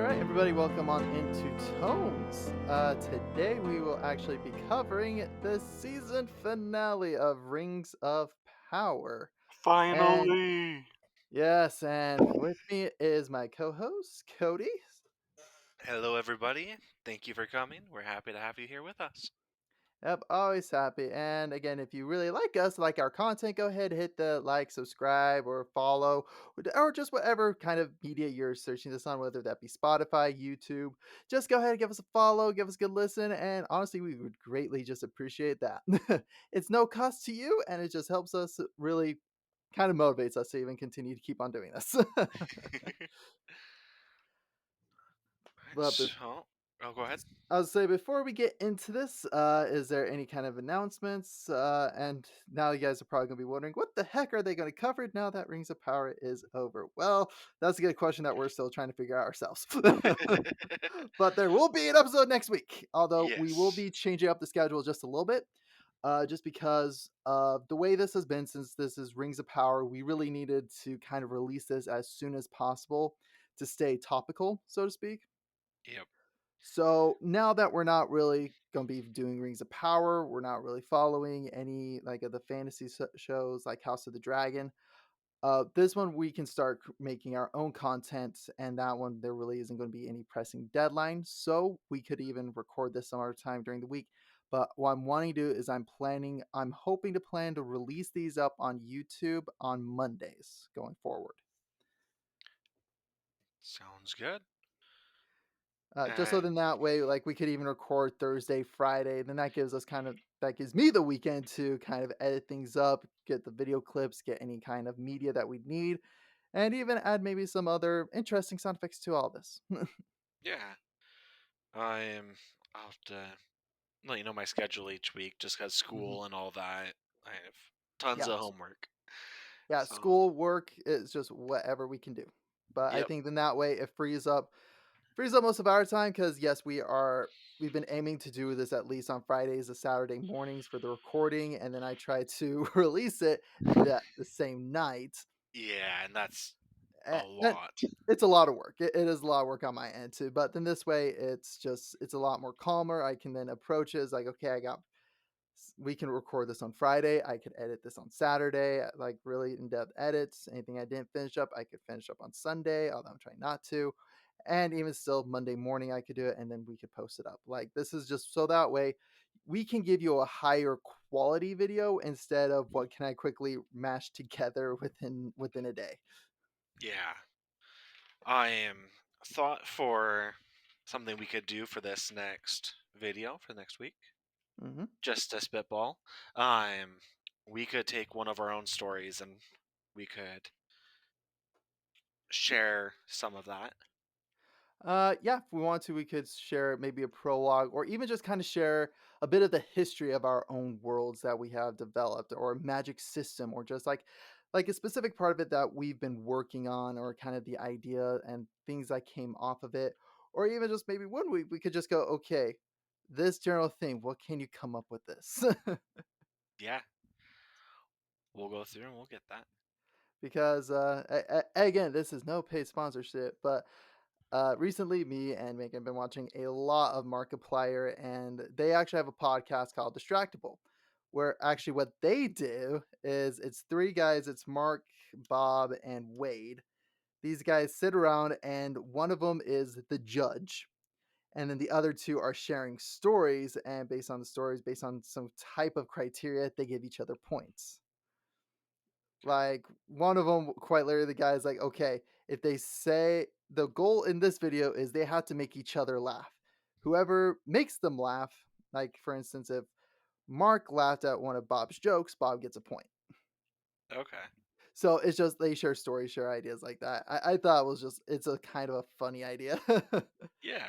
All right, everybody, welcome on into Tomes. Today we will actually be covering the season finale of Rings of Power. And Finally! yes, and with me is my co-host, Cody. Hello, everybody. Thank you for coming. We're happy to have you here with us. Yep, always happy. And again, if you really like us, like our content, go ahead, hit the like, subscribe, or follow, or just whatever kind of media you're searching this on, whether that be Spotify, YouTube. Just go ahead and give us a follow, give us a good listen, and honestly, we would greatly just appreciate that. It's no cost to you, and it just helps us really kind of motivates us to even continue to keep on doing this. Alright, But so, go ahead. I'll say before we get into this, is there any kind of announcements? And now you guys are probably going to be wondering, what the heck are they going to cover now that Rings of Power is over? Well, that's a good question that we're still trying to figure out ourselves. But there will be an episode next week, although we will Yes. be changing up the schedule just a little bit. Just because of the way this has been since this is Rings of Power, we really needed to kind of release this as soon as possible to stay topical, so to speak. Yep. So now that we're not really going to be doing Rings of Power, we're not really following any like of the fantasy shows like House of the Dragon. This one we can start making our own content, and that one there really isn't going to be any pressing deadline. So we could even record this some other time during the week. But what I'm wanting to do is I'm hoping to plan to release these up on YouTube on Mondays going forward. Sounds good. Just so And then that way, like we could even record Thursday, Friday. Then that gives me the weekend to kind of edit things up, get the video clips, get any kind of media that we need, and even add maybe some other interesting sound effects to all this. yeah, I'll have to let you know my schedule each week just because Mhm. school and all that. I have tons Yeah, of homework. yeah. So, School work is just whatever we can do, but I yep. think then that way it frees up most of our time because yes, we've been aiming to do this at least on Fridays or Saturday mornings for the recording, and then I try to release it the same night. Yeah, and that's a And lot. it's a lot of work. It is a lot of work on my end too. But then this way, it's a lot more calmer. I can then approach it as like, okay, we can record this on Friday. I could edit this on Saturday, like really in depth edits. Anything I didn't finish up, I could finish up on Sunday, although I'm trying not to. And even still, Monday morning, I could do it and then we could post it up. Like, this is just so that way we can give you a higher quality video instead of what can I quickly mash together within a day. Yeah. I am thought for something we could do for this next video for next week. Hmm. Just a spitball. Um, we could take one of our own stories and we could share some of that. Yeah, if we want to, we could share maybe a prologue or even just kind of share a bit of the history of our own worlds that we have developed or a magic system or just like a specific part of it that we've been working on or kind of the idea and things that came off of it. Or even just maybe one week we could just go, okay, this general thing, what can you come up with this? Yeah, we'll go through and we'll get that. Because again, this is no paid sponsorship, but recently, me and Megan have been watching a lot of Markiplier, and they actually have a podcast called Distractible, where actually what they do is it's three guys. It's Mark, Bob, and Wade. These guys sit around, and one of them is the judge, and then the other two are sharing stories. And based on the stories, based on some type of criteria, they give each other points. Okay. Like one of them, quite literally, the guy's like, okay, if they say the goal in this video is they have to make each other laugh. Whoever makes them laugh, like for instance, if Mark laughed at one of Bob's jokes, Bob gets a point. Okay. So it's just they share stories, share ideas like that. I thought it was just it's a kind of a funny idea. Yeah.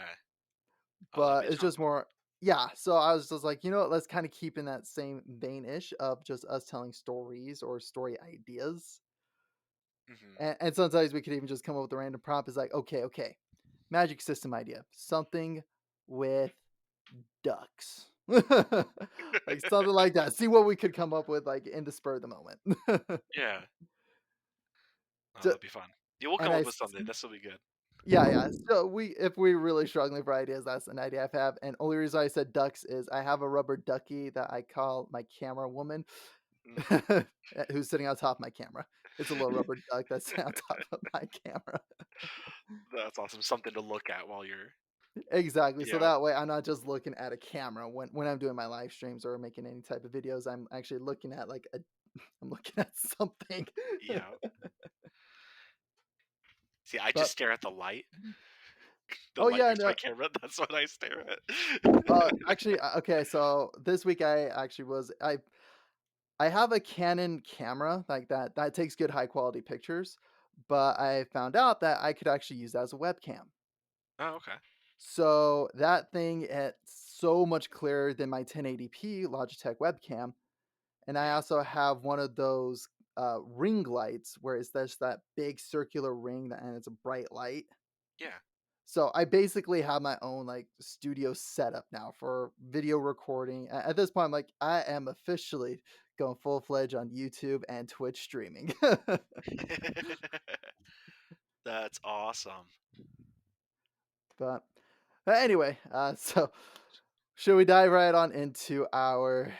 Oh, that'd But be it's tons just of fun. more yeah, so I was just like, you know what, let's kind of keep in that same vein-ish of just us telling stories or story ideas. Hmm. And sometimes we could even just come up with a random prompt. Is like, okay, magic system idea, something with ducks, like something like that. See what we could come up with, like in the spur of the moment. Yeah. Oh, Ju- that'd be fun. Yeah, we'll and come up with something. This will be good. Yeah, yeah. So if we're really struggling for ideas, that's an idea I have. And only reason I said ducks is I have a rubber ducky that I call my camera woman, Mhm. who's sitting on top of my camera. It's a little rubber duck that's on top of my camera. That's awesome. Something to look at while you're. Exactly. So Yeah, that way I'm not just looking at a camera when I'm doing my live streams or making any type of videos. I'm actually looking at like a I'm looking at something. yeah. See, I just But stare at the light. The oh light yeah, next to my no. camera. That's what I stare at. Actually, okay. So this week I actually was I have a Canon camera like that takes good high quality pictures, but I found out that I could actually use that as a webcam. Oh, okay. So that thing it's so much clearer than my 1080p Logitech webcam, and I Yeah, also have one of those ring lights where it's just that big circular ring that and it's a bright light. yeah. So I basically have my own like studio setup now for video recording. At this point, I'm like, I am officially going full fledged on YouTube and Twitch streaming. That's awesome. but, but anyway, so should we dive right on into our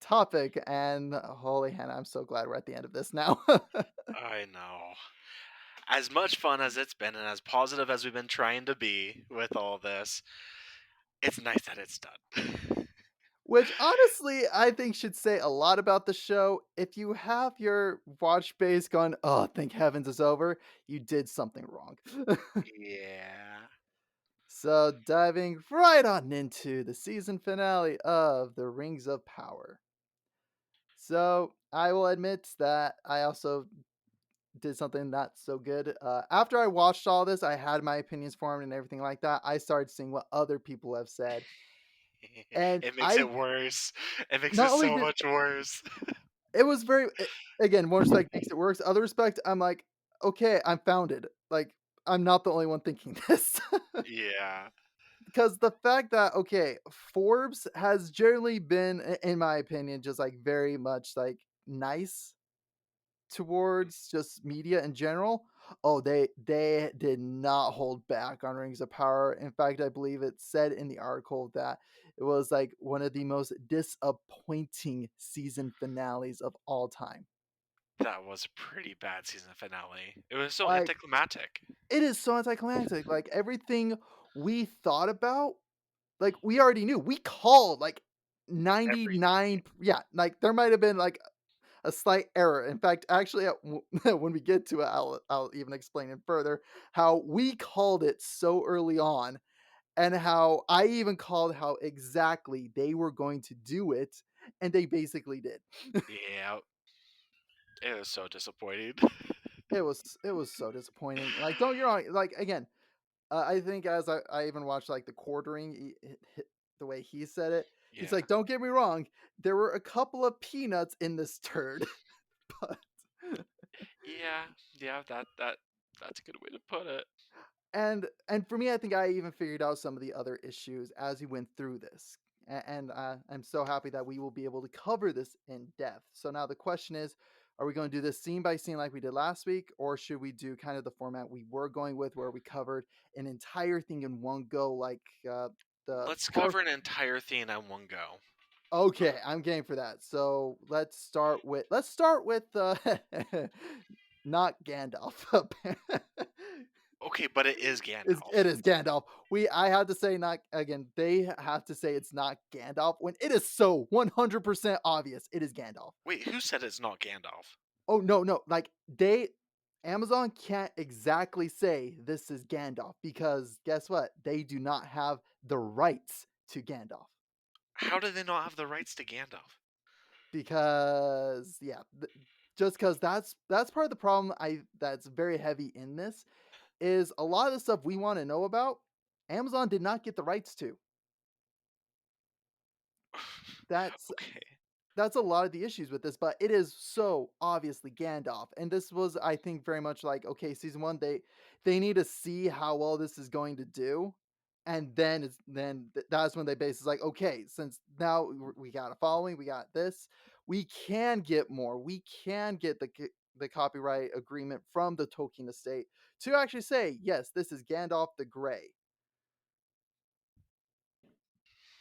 topic? And holy Hannah, I'm so glad we're at the end of this now. I know. As much fun as it's been and as positive as we've been trying to be with all this, it's nice that it's done. Which honestly, I think should say a lot about the show. If you have your watch base gone, oh, thank heavens it's over, you did something wrong. Yeah. So, diving right on into the season finale of The Rings of Power. So, I will admit that I also did something not so good. After I watched all this, I had my opinions formed and everything like that. I started seeing what other people have said. And It makes it I worse. It makes not it only so did much worse. it was very, again, one respect makes it worse. Other respect, I'm like, okay, I'm founded. Like, I'm not the only one thinking this. Yeah. Because the fact that okay, Forbes has generally been, in my opinion, just like very much like nice towards just media in general. Oh, they did not hold back on Rings of Power. In fact, I believe it said in the article that it was like one of the most disappointing season finales of all time. That was a pretty bad season finale. It was so Like anticlimactic. it is so anticlimactic. Like everything we thought about, like we already knew. We called like Everything. 99, yeah, like there might have been like a slight error. In fact, actually, when we get to it, I'll even explain it further how we called it so early on, and how I even called how exactly they were going to do it, and they basically did. Yeah. It was so disappointing. It was so disappointing. Like, don't get me wrong. Like again, I think as I even watched like the quartering, the way he said it, he's Yeah. like, "Don't get me wrong, there were a couple of peanuts in this turd," but Yeah. Yeah, that's a good way to put it. and for me, I think I even figured out some of the other issues as he went through this. And I'm so happy that we will be able to cover this in depth. So now the question is, are we going to do this scene by scene like we did last week, or should we do kind of the format we were going with, where we covered an entire thing in one go, like the Let's Harf? cover an entire thing in one go. Okay, I'm game for that. So let's start with not Gandalf. Okay, but it is It Gandalf. is Gandalf. I had to say not again. They have to say it's not Gandalf when it is so 100% obvious it is Gandalf. Wait, who said it's not Gandalf? Oh no, no, like they Amazon can't exactly say this is Gandalf because guess what? They do not have the rights to Gandalf. How do they not have the rights to Gandalf? Because yeah, just because that's part of the problem I that's very heavy in this is a lot of the stuff we want to know about Amazon did not get the rights to. That's Okay. that's a lot of the issues with this, but it is so obviously Gandalf. And this was, I think, very much like, okay, season one, they need to see how well this is going to do. And then that's when they base is like, okay, since now we got a following, we got this, we can get more. We can get the copyright agreement from the Tolkien estate to actually say, yes, this is Gandalf the Grey.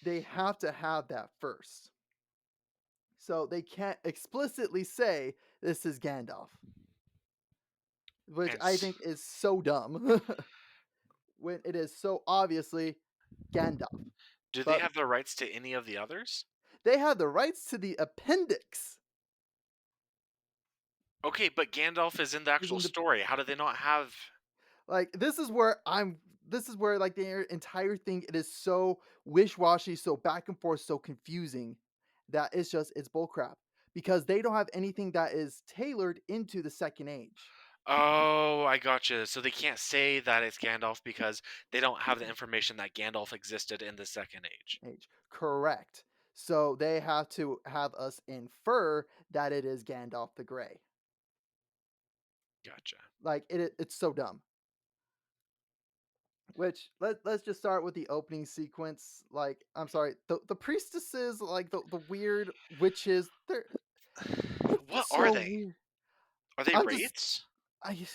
They have to have that first. So they can't explicitly say this is Gandalf, which And I think is so dumb when it is so obviously Gandalf. do they But have the rights to any of the others? they have the rights to the appendix. Okay, but Gandalf is in the Is actual in the story. How do they not have? like this is where like the entire thing it is so wish-washy, so back and forth, so confusing that it's bullcrap because they don't have anything that is tailored into the second age. Oh, I gotcha. So they can't say that it's Gandalf because they don't have the information that Gandalf existed in the Second Age. Age. Correct. So they have to have us infer that it is Gandalf the Grey. Gotcha. Like it's so dumb. Which let's just start with the opening sequence. Like, I'm sorry, the priestesses, like the weird witches, it's What just are so they? weird. Are they I'm just wraiths? I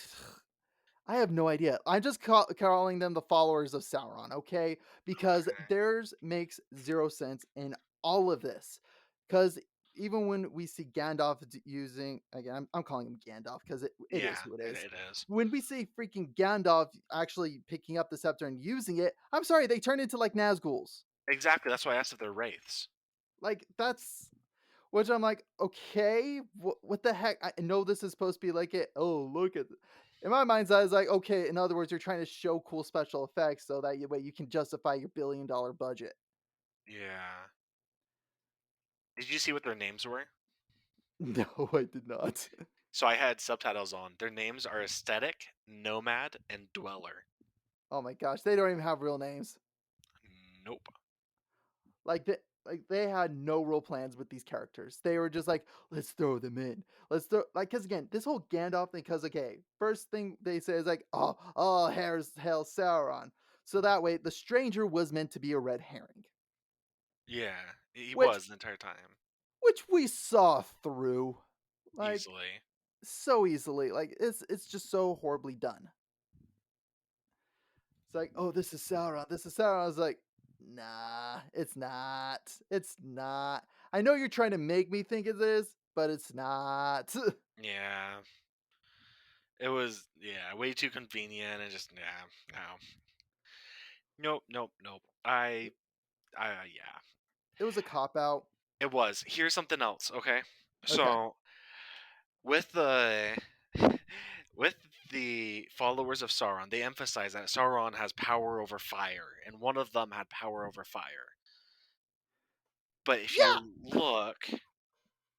I have no idea. I'm just calling them the followers of Sauron, okay? Because Okay. theirs makes zero sense in all of this. Because even when we see Gandalf using, again, I'm calling him Gandalf because it is Yeah, who it it, is. it is. When we see freaking Gandalf actually picking up the scepter and using it, I'm sorry, they turn into like Nazguls. Exactly. That's why I asked if they're wraiths. Like, that's which I'm like, okay, what the heck? I know this is supposed to be like it. Oh, look at. In my mind's eye, I was like, okay. In other words, you're trying to show cool special effects so that way you can justify your $1 billion budget. Yeah. Did you see what their names were? No, I did not. So I had subtitles on. Their names are Aesthetic, Nomad, and Dweller. Oh my gosh, they don't even have real names. Nope. Like they had no real plans with these characters. They were just like, let's throw them in. Let's throw like because again, this whole Gandalf thing. Because okay, first thing they say is like, here's hell Sauron. So that way, the stranger was meant to be a red herring, Yeah, he which was the entire time. we saw through, like Easily. so easily. Like it's just so horribly done. It's like, oh, this is Sauron. This is Sauron. I was like, nah, it's not. It's not. I know you're trying to make me think it is, but it's not. Yeah. It was, yeah, way too convenient and just, yeah, no. Nope, nope, nope. Yeah. It was a cop out. It was. Here's something else, okay? Okay. So, with the with the followers of Sauron, they emphasize that Sauron has power over fire, and one of them had power over fire. But if Yeah. you look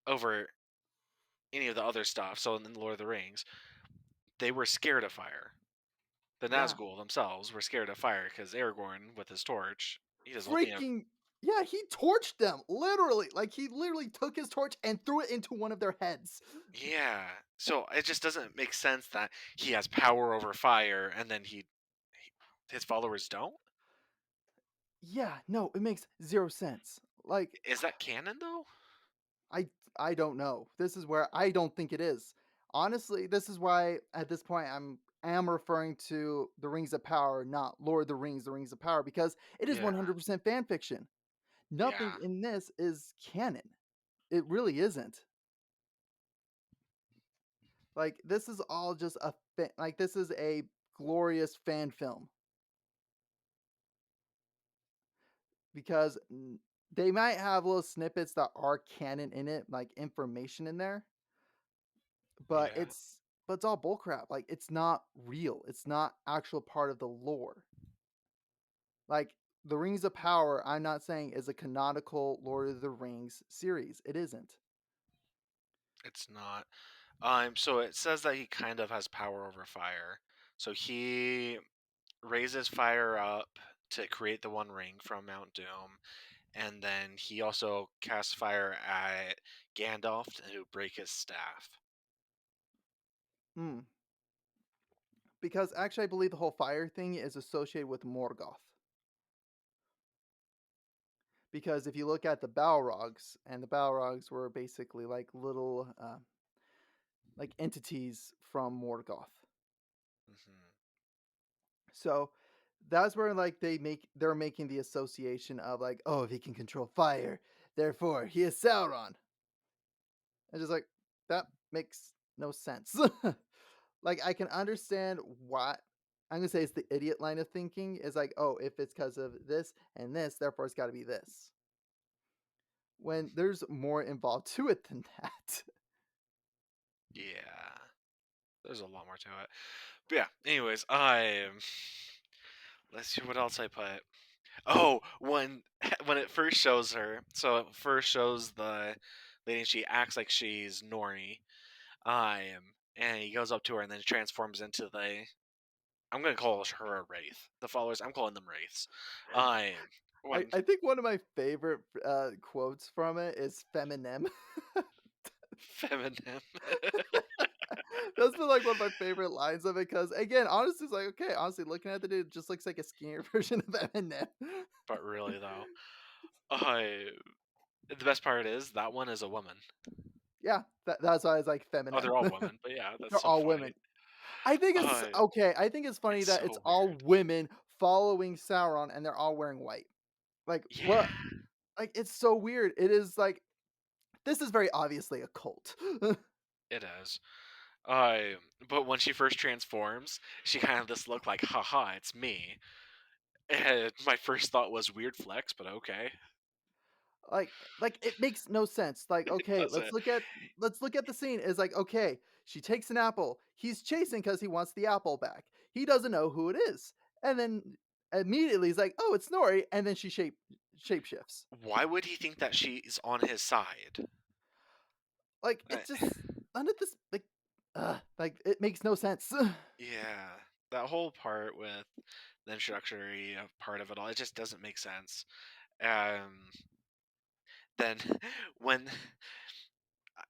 over any of the other stuff, so in the Lord of the Rings, they were scared of fire. The Yeah. Nazgul themselves were scared of fire because Aragorn, with his torch, he doesn't. Freaking. Yeah, he torched them. Literally. Like, he literally took his torch and threw it into one of their heads. Yeah. So it just doesn't make sense that he has power over fire and then his followers don't. Yeah, no, it makes zero sense. Like, Is that canon though? I I don't know. This is where I don't think it is. Honestly, this is why at this point I am referring to the Rings of Power, not Lord of the Rings of Power, because it is Yeah. 100% fan fiction. Nothing Yeah. in this is canon. It really isn't. Like this is all just like this is a glorious fan film because they might have little snippets that are canon in it, like information in there, but Yeah. it's all bullcrap. Like it's not real. It's not actual part of the lore. Like the Rings of Power, I'm not saying is a canonical Lord of the Rings series. It isn't. It's not. So it says that he kind of has power over fire. So he raises fire up to create the One Ring from Mount Doom, and then he also casts fire at Gandalf to break his staff. Hmm. Because actually, I believe the whole fire thing is associated with Morgoth. Because if you look at the Balrogs, and the Balrogs were basically like little like entities from Morgoth. Hmm. So that's where like they're making the association of like, oh, if he can control fire, therefore he is Sauron. And just like that makes no sense. Like I can understand why I'm gonna say it's the idiot line of thinking is like, oh, if it's because of this and this, therefore it's gotta be this. When there's more involved to it than that. Yeah, there's a lot more to it. But yeah, anyways, I let's see what else I put. Oh, when when it first shows her, so it first shows the lady, and she acts like she's Nori. And he goes up to her and then transforms into the. I'm gonna call her a wraith. The followers, I'm calling them wraiths. Um, I, when I think one of my favorite quotes from it is feminem. feminine, That's been like one of my favorite lines of it because again, honestly, it's like okay, honestly, looking at the dude, it just looks like a skinnier version of Eminem. but really though, the best part is that one is a woman. Yeah, that's why it's like Oh, feminem. they're all women, but yeah, that's They're so all funny. women. I think it's okay. I think it's funny It's that it's so all weird. women following Sauron and they're all wearing white. Like Yeah, what? Like it's so weird. It is like this is very obviously a cult. it is. Um, but when she first transforms, she kind of this look like, haha, it's me. And my first thought was weird flex, but okay. Like it makes no sense. Like, okay, That's it. let's look at the scene. Is like, okay, she takes an apple. He's chasing because he wants the apple back. He doesn't know who it is. And then immediately he's like, oh, it's Snorri, and then she shape shifts. Why would he think that she's on his side? Like Uh, it just none of this like it makes no sense. yeah, that whole part with the introductory part of it all, it just doesn't make sense. Um, then when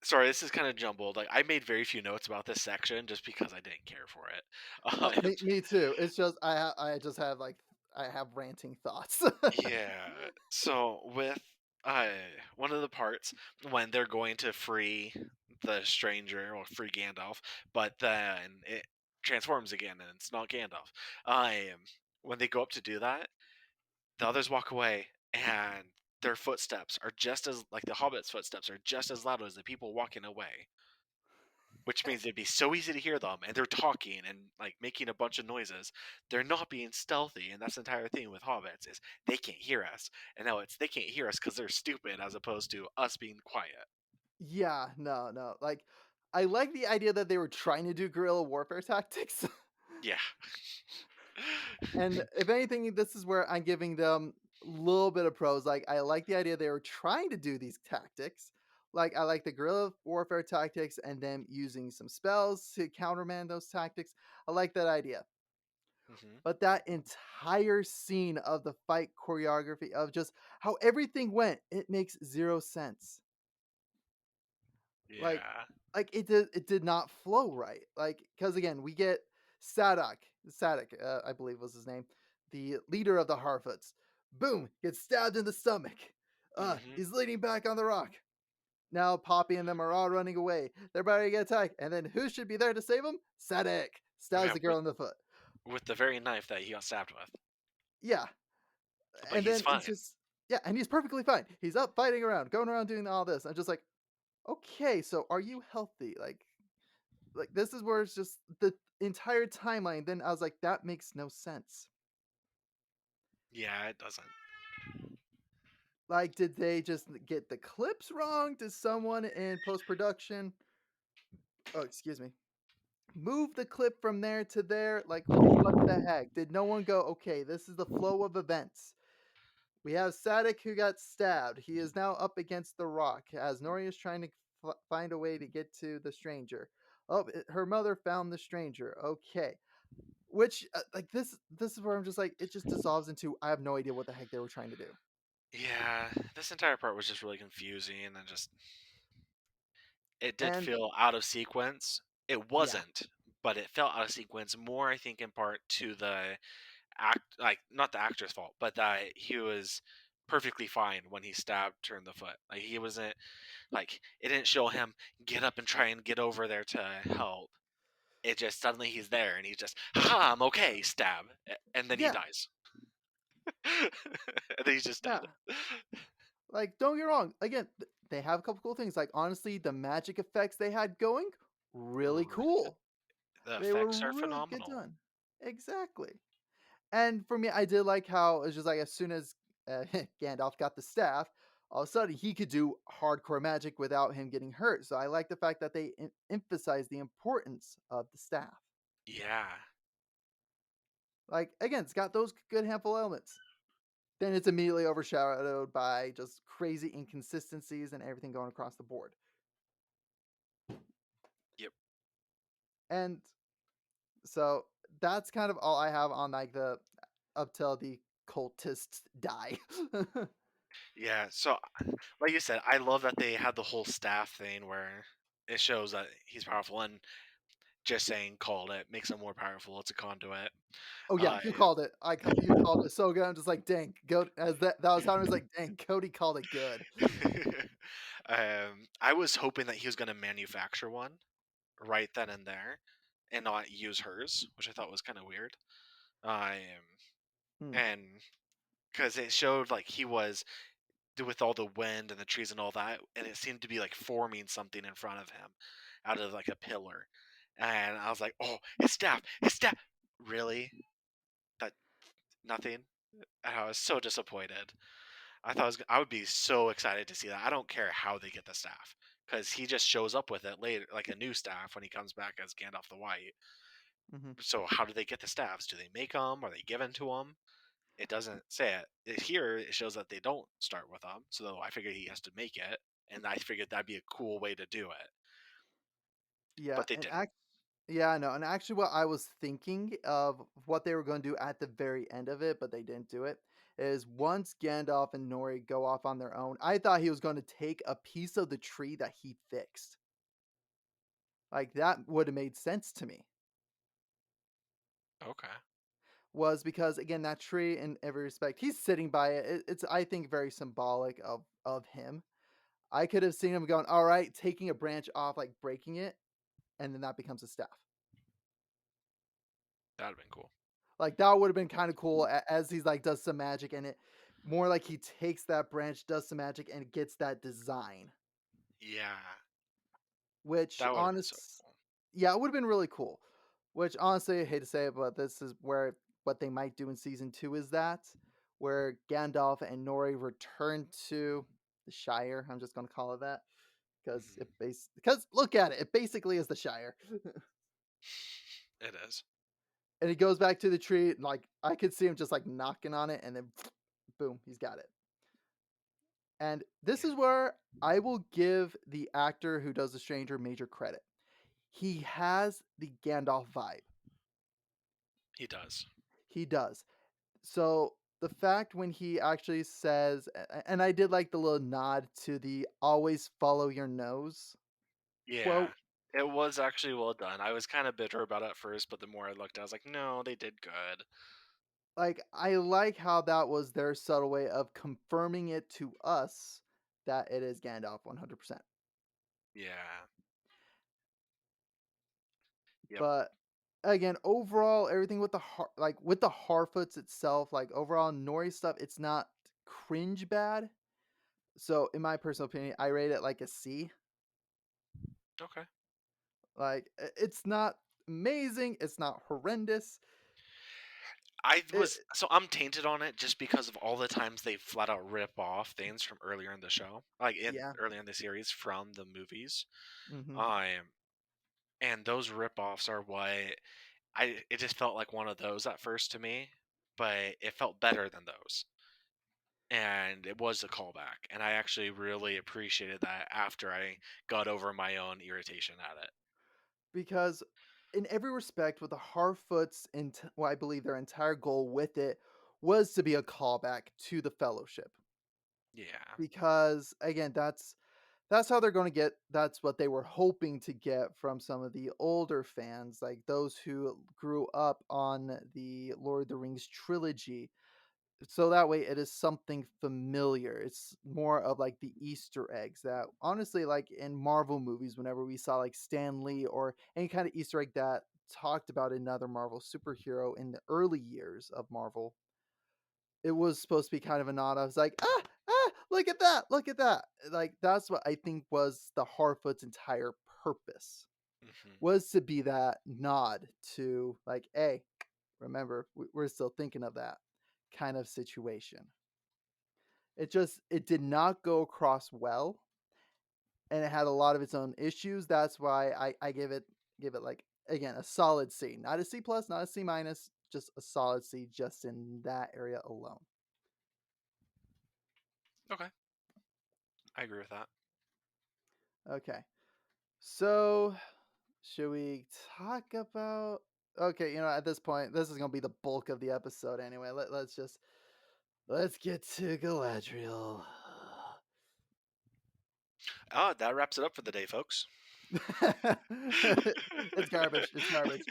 sorry, this is kind of jumbled. Like I made very few notes about this section just because I didn't care for it. Me too. It's just I just have like I have ranting thoughts. Yeah. So with uh one of the parts when they're going to free the stranger or free Gandalf, but then it transforms again and it's not Gandalf. When they go up to do that, the others walk away and their footsteps are just as like the hobbit's footsteps are just as loud as the people walking away. Which means it'd be so easy to hear them and they're talking and like making a bunch of noises. They're not being stealthy, and that's the entire thing with hobbits is they can't hear us. And now it's they can't hear us because they're stupid as opposed to us being quiet. Yeah, no, no. Like I like the idea that they were trying to do guerrilla warfare tactics. Yeah. And if anything, this is where I'm giving them a little bit of pros. Like I like the idea they were trying to do these tactics. Like I like the guerrilla warfare tactics and them using some spells to countermand those tactics. I like that idea. Hmm. But that entire scene of the fight choreography of just how everything went, it makes zero sense. Like Yeah. it did not flow right. Like cuz again, we get Sadak, I believe was his name, the leader of the Harfoots. Boom, gets stabbed in the stomach. Hmm. He's leaning back on the rock. Now Poppy and them are all running away. They're about to get attacked. And then who should be there to save him? Sadak stabs Yeah, the girl in the foot. with the very knife that he got stabbed with. Yeah. But And he's then it's fine. just yeah, and he's perfectly fine. He's up fighting around, going around doing all this. I'm just like, okay, so are you healthy? Like this is where it's just the entire timeline. Then I was like, that makes no sense. Yeah, it doesn't. Like, did they just get the clips wrong? Did someone in post production, oh, excuse me, move the clip from there to there? Like, what the heck? Did no one go, okay, this is the flow of events? We have Sadik who got stabbed. He is now up against the rock as Nori is trying to find a way to get to the stranger. Oh, her mother found the stranger. Okay. Which like this is where I'm just like it just dissolves into I have no idea what the heck they were trying to do. Yeah, this entire part was just really confusing and just it did And feel out of sequence. It yeah, wasn't, but it felt out of sequence more, I think, in part to the act, like not the actor's fault, but that he was perfectly fine when he stabbed her in the foot. Like he wasn't like it didn't show him get up and try and get over there to help. It just suddenly he's there and he's just, ha, I'm okay, stab, and then he Yeah, dies, and then he's just dead. yeah. Like, don't get me wrong. Again, they have a couple cool things. Like, honestly, the magic effects they had going, really R- cool. The They were effects are really good phenomenal. done. Exactly. And for me, I did like how it's just like as soon as Gandalf got the staff, all of a sudden he could do hardcore magic without him getting hurt. So I like the fact that they emphasize the importance of the staff. Yeah, Like again, it's got those good handful elements. Then it's immediately overshadowed by just crazy inconsistencies and everything going across the board. yep, And so that's kind of all I have on like the up till the cultists die. yeah. So, like you said, I love that they had the whole staff thing where it shows that he's powerful, and just saying called it makes him more powerful. It's a conduit. Oh yeah, Uh, you called it. You called it so good. I'm just like, dang, go as that was how I was like, dang, Cody called it good. I was hoping that he was going to manufacture one right then and there, and not use hers, which I thought was kind of weird. Um, Hmm. and because it showed like he was with all the wind and the trees and all that, and it seemed to be like forming something in front of him out of like a pillar, and I was like, oh, his staff, his staff. Really? That nothing? And I was so disappointed. I would be so excited to see that. I don't care how they get the staff because he just shows up with it later, like a new staff when he comes back as Gandalf the White. Hmm. So how do they get the staffs? Do they make them? Are they given to him? It doesn't say it. Here it shows that they don't start with them. So I figured he has to make it, and I figured that'd be a cool way to do it, Yeah, but they and didn't. yeah, I know. And actually, what I was thinking of what they were going to do at the very end of it, but they didn't do it, is once Gandalf and Nori go off on their own, I thought he was going to take a piece of the tree that he fixed. Like that would have made sense to me. Okay, Was because again that tree in every respect he's sitting by it, it's I think very symbolic of him. I could have seen him going all right taking a branch off like breaking it and then that becomes a staff. that'd have been cool. Like that would have been kind of cool as he's like does some magic and it more like he takes that branch does some magic and gets that design, Yeah, which that would have been so honest cool. yeah it would have been really cool, which honestly I hate to say it but this is where what they might do in season 2 is that where Gandalf and Nori return to the Shire. I'm just going to call it that Mhm. because look at it, it basically is the Shire. It is. And he goes back to the tree, and like I could see him just like knocking on it, and then boom, he's got it. And this Yeah, is where I will give the actor who does the stranger major credit. He has the Gandalf vibe. he does. He does. So the fact when he actually says, and I did like the little nod to the always follow your nose Yeah, quote. it was actually well done. I was kind of bitter about it at first, but the more I looked, I was like, no, they did good. Like, I like how that was their subtle way of confirming it to us that it is Gandalf 100%. Yeah. Yep. But again, overall, everything with the like with the Harfoots itself, like overall Nori stuff, it's not cringe bad. So in my personal opinion, I rate it like a C. Okay. Like it's not amazing, it's not horrendous. It, I'm tainted on it just because of all the times they flat out rip off things from earlier in the show, like in yeah. earlier in the series from the movies. Hmm. Um, and those rip offs are what it just felt like one of those at first to me, but it felt better than those. And it was a callback, and I actually really appreciated that after I got over my own irritation at it. Because in every respect, with the Harfoots, well, I believe their entire goal with it was to be a callback to the Fellowship. Yeah. Because again, that's how they're going to get. That's what they were hoping to get from some of the older fans, like those who grew up on the Lord of the Rings trilogy. so that way it is something familiar. It's more of like the Easter eggs that honestly, like in Marvel movies, whenever we saw like Stan Lee or any kind of Easter egg that talked about another Marvel superhero in the early years of Marvel, it was supposed to be kind of a nod. I was like, look at that, look at that. Like that's what I think was the Harfoot's entire purpose Hmm. was to be that nod to like, hey, remember, we're still thinking of that kind of situation. It did not go across well, and it had a lot of its own issues. That's why I give it like again a solid C, not a C plus, not a C minus, just a solid C, just in that area alone. Okay, I agree with that. Okay, so should we talk about? Okay, at this point, this is gonna be the bulk of the episode anyway. Let's get to Galadriel. Ah, that wraps it up for the day, folks. It's garbage. It's garbage.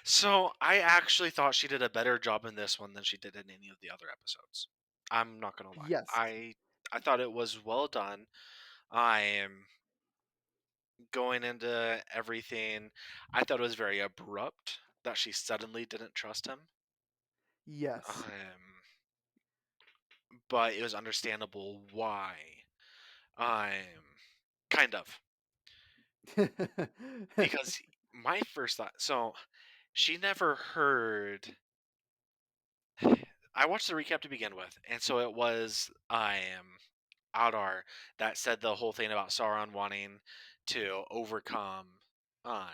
So I actually thought she did a better job in this one than she did in any of the other episodes. I'm not gonna lie. Yes. I thought it was well done. I am going into everything. I thought it was very abrupt that she suddenly didn't trust him. Yes. Um, but it was understandable why. Kind of, because my first thought. So she never heard. I watched the recap to begin with, and so it was Adar that said the whole thing about Sauron wanting to overcome, um,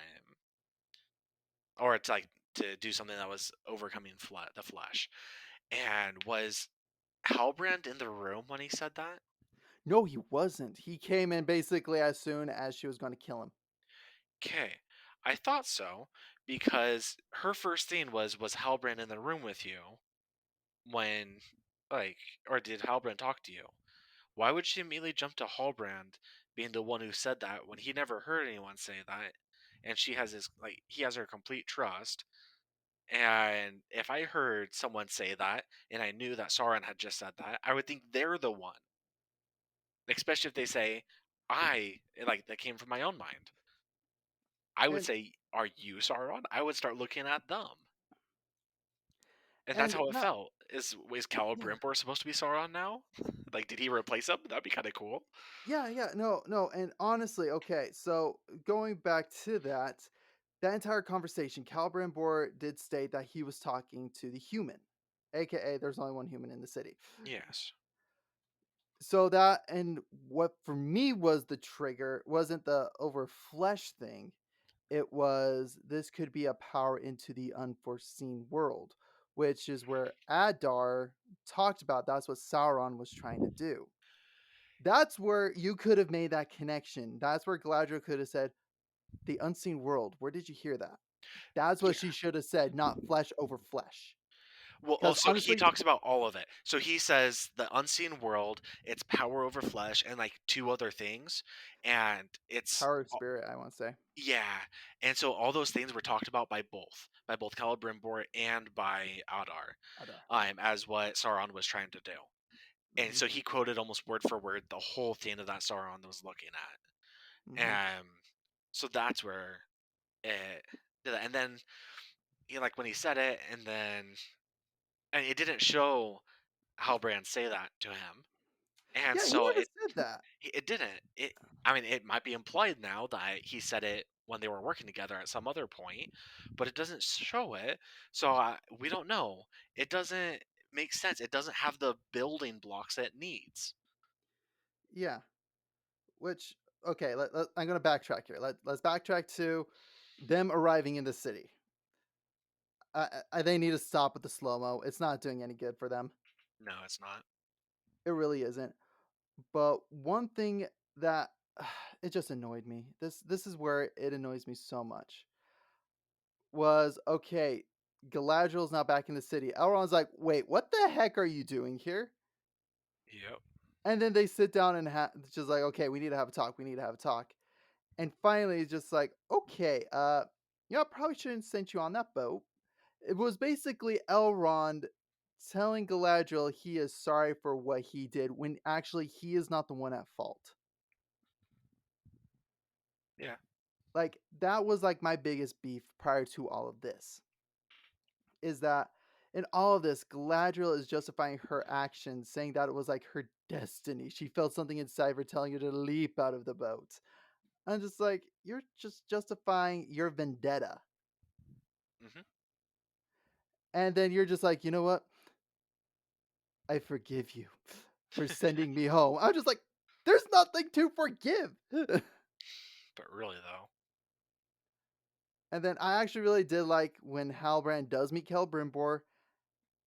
or it's like to do something that was overcoming the flesh. And was Halbrand in the room when he said that? No, he wasn't. He came in basically as soon as she was going to kill him. Okay, I thought so because her first thing was Halbrand in the room with you when, like, or did Halbrand talk to you? Why would she immediately jump to Halbrand being the one who said that when he never heard anyone say that? And she has his, like, he has her complete trust. And if I heard someone say that and I knew that Sauron had just said that, I would think they're the one. Especially if they say, like, that came from my own mind. I would And say, are you Sauron? I would start looking at them. And that's and how it not felt. Is yeah. Celebrimbor supposed to be Sauron now? Like, did he replace him? That'd be kind of cool. Yeah, yeah. No, no. And honestly, okay. So going back to that entire conversation, Celebrimbor did state that he was talking to the human, aka there's only one human in the city. Yes. So that and what for me was the trigger wasn't the over flesh thing. It was this could be a power into the unforeseen world, which is where Adar talked about that's what Sauron was trying to do. That's where you could have made that connection. That's where Galadriel could have said, the unseen world. Where did you hear that? That's what Yeah. she should have said, not flesh over flesh. Well, Because also he honestly, talks about all of it. So he says the unseen world, it's power over flesh, and like two other things, and it's power of spirit, I want to say. yeah. And so all those things were talked about by both Celebrimbor and by Adar, Adar. as what Sauron was trying to do. And Hmm. so he quoted almost word for word the whole thing that Sauron was looking Hmm. at. So that's where it did that. And then like when he said it, and it didn't show Halbrand say that to him, and Yeah, he so never said that. it didn't. I mean, it might be implied now that he said it when they were working together at some other point, but it doesn't show it. So we don't know. It doesn't make sense. It doesn't have the building blocks it needs. Yeah. Which okay, I'm going to backtrack here. Let's backtrack to them arriving in the city. They need to stop with the slow mo. It's not doing any good for them. No, it's not. It really isn't. But one thing that it just annoyed me. This is where it annoys me so much. Was okay. Galadriel's now back in the city. Elrond's like, wait, what the heck are you doing here? Yep. And then they sit down and just like, okay, we need to have a talk. We need to have a talk. And finally, it's just like, okay, I probably shouldn't send you on that boat. It was basically Elrond telling Galadriel he is sorry for what he did when actually he is not the one at fault. Yeah. Like that was like my biggest beef prior to all of this is that in all of this, Galadriel is justifying her actions, saying that it was like her destiny. She felt something inside her telling her to leap out of the boat. I'm just like, you're just justifying your vendetta. Hmm. And then you're just like, you know what? I forgive you for sending me home. I'm just like, there's nothing to forgive. But really, though. And then I actually really did like when Halbrand does meet Celebrimbor.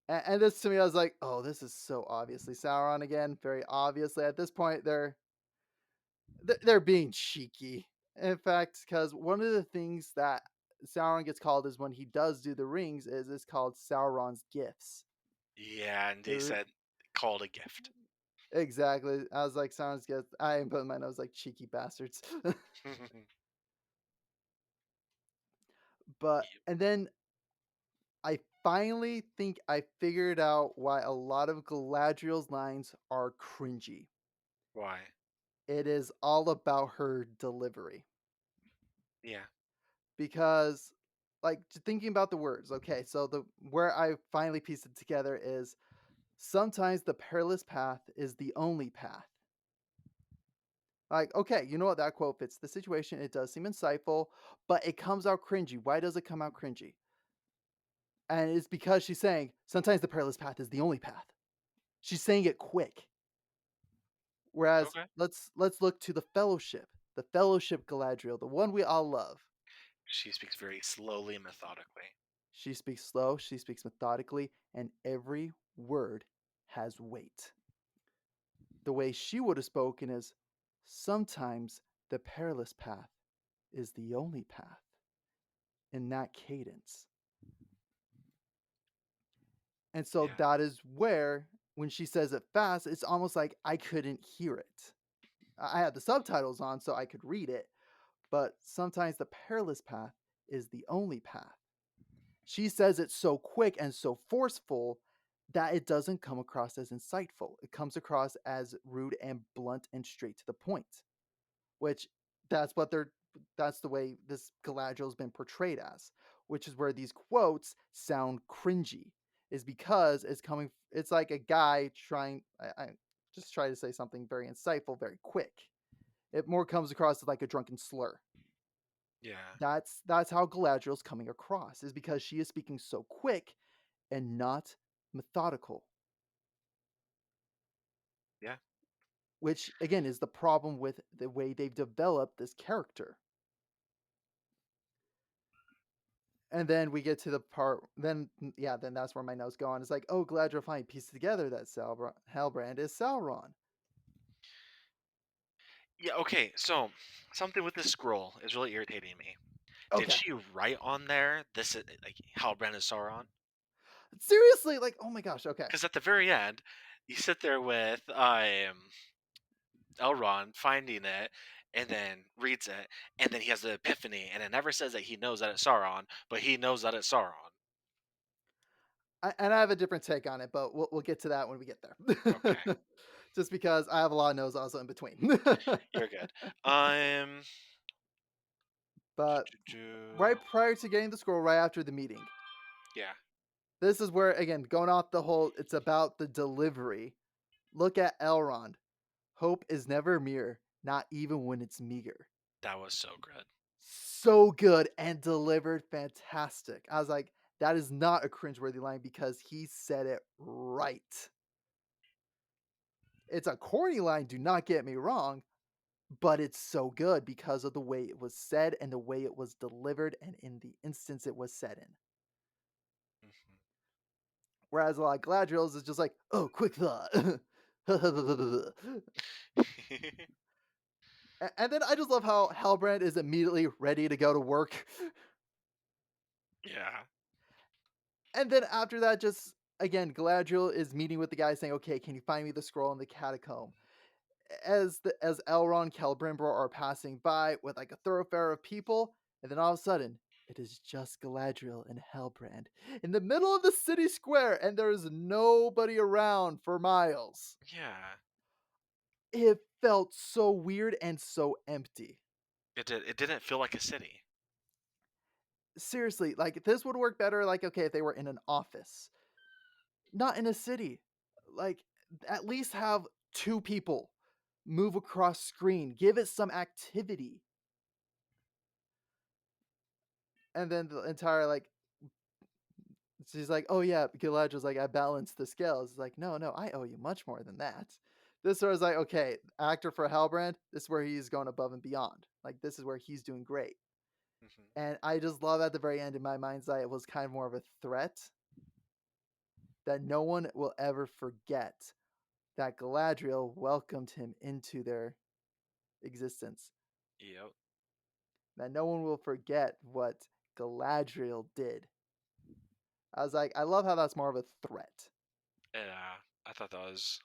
And this to me, I was like, oh, this is so obviously Sauron again. Very obviously, at this point, they're being cheeky. In fact, because one of the things that Sauron gets called is when he does do the rings is it's called Sauron's gifts. Yeah, and they The said called a gift. Exactly. I was like, Sauron's gifts. I ain't putting my nose like cheeky bastards. But Yep. and then I finally think I figured out why a lot of Galadriel's lines are cringy. Why? It is all about her delivery. Yeah. Because like thinking about the words, okay, so the where I finally pieced it together is sometimes the perilous path is the only path. Like, okay, you know what? That quote fits the situation. It does seem insightful, but it comes out cringy. Why does it come out cringy? And it's because she's saying sometimes the perilous path is the only path. She's saying it quick. Whereas Okay. let's look to the fellowship Galadriel, the one we all love. She speaks very slowly and methodically. She speaks slow, she speaks methodically, and every word has weight. The way she would have spoken is sometimes the perilous path is the only path in that cadence. And so Yeah. that is where, when she says it fast, it's almost like I couldn't hear it. I had the subtitles on so I could read it, but sometimes the perilous path is the only path. She says it so quick and so forceful that it doesn't come across as insightful. It comes across as rude and blunt and straight to the point, which that's what they're that's the way this Galadriel's been portrayed as, which is where these quotes sound cringy, is because it's like a guy trying I just try to say something very insightful very quick. It more comes across as like a drunken slur. Yeah. That's how Galadriel's coming across, is because she is speaking so quick and not methodical, Yeah. which again is the problem with the way they've developed this character. And then we get to the part, then that's where my notes go on. It's like, oh, Galadriel finally pieced together that Halbrand is Sauron. Yeah. Okay. So something with this scroll is really irritating me. Did Okay, she write on there this is like Halbrand and Sauron? seriously, like, oh my gosh, okay. Because at the very end, you sit there with Elrond finding it and then reads it, and then he has the epiphany, and it never says that he knows that it's Sauron, but he knows that it's Sauron. And I have a different take on it, but we'll get to that when we get Okay, there. Just because I have a lot of no's also in between. you're good. Um, But right prior to getting the scroll, right after the meeting, yeah, this is where, again, going off the whole, it's about the delivery. Look at Elrond. Hope is never mere, not even when it's meager. that was so good. So good and delivered fantastic. I was like, that is not a cringeworthy line because he said it right. It's a corny line, do not get me wrong, but it's so good because of the way it was said and the way it was delivered and in the instance it was said in. Mhm. Whereas a lot of Galadriel's is just like, oh, quick thought. And then I just love how Halbrand is immediately ready to go to work. Yeah, And then after that, just again, Galadriel is meeting with the guy saying, okay, can you find me the scroll in the catacomb? As Elrond, Celebrimbor are passing by with like a thoroughfare of people, and then all of a sudden, It is just Galadriel and Halbrand in the middle of the city square, and there is nobody around for miles. Yeah. It felt so weird and so empty. It didn't feel like a city. Seriously, like this would work better, like, okay, if they were in an office, not in a city. Like, at least have two people move across screen, give it some activity. And then the entire like she's like, "Oh yeah," Galadriel's like, "I balanced the scales." It's like, "No, no, I owe you much more than that." This was like, okay, actor for Halbrand, this is where he's going above and beyond. Like this is where he's doing great. Hmm. And I just love at the very end in my mind's eye, it was kind of more of a threat that no one will ever forget that Galadriel welcomed him into their existence. Yep. That no one will forget what Galadriel did. I was like, I love how that's more of a threat. Yeah. I thought that was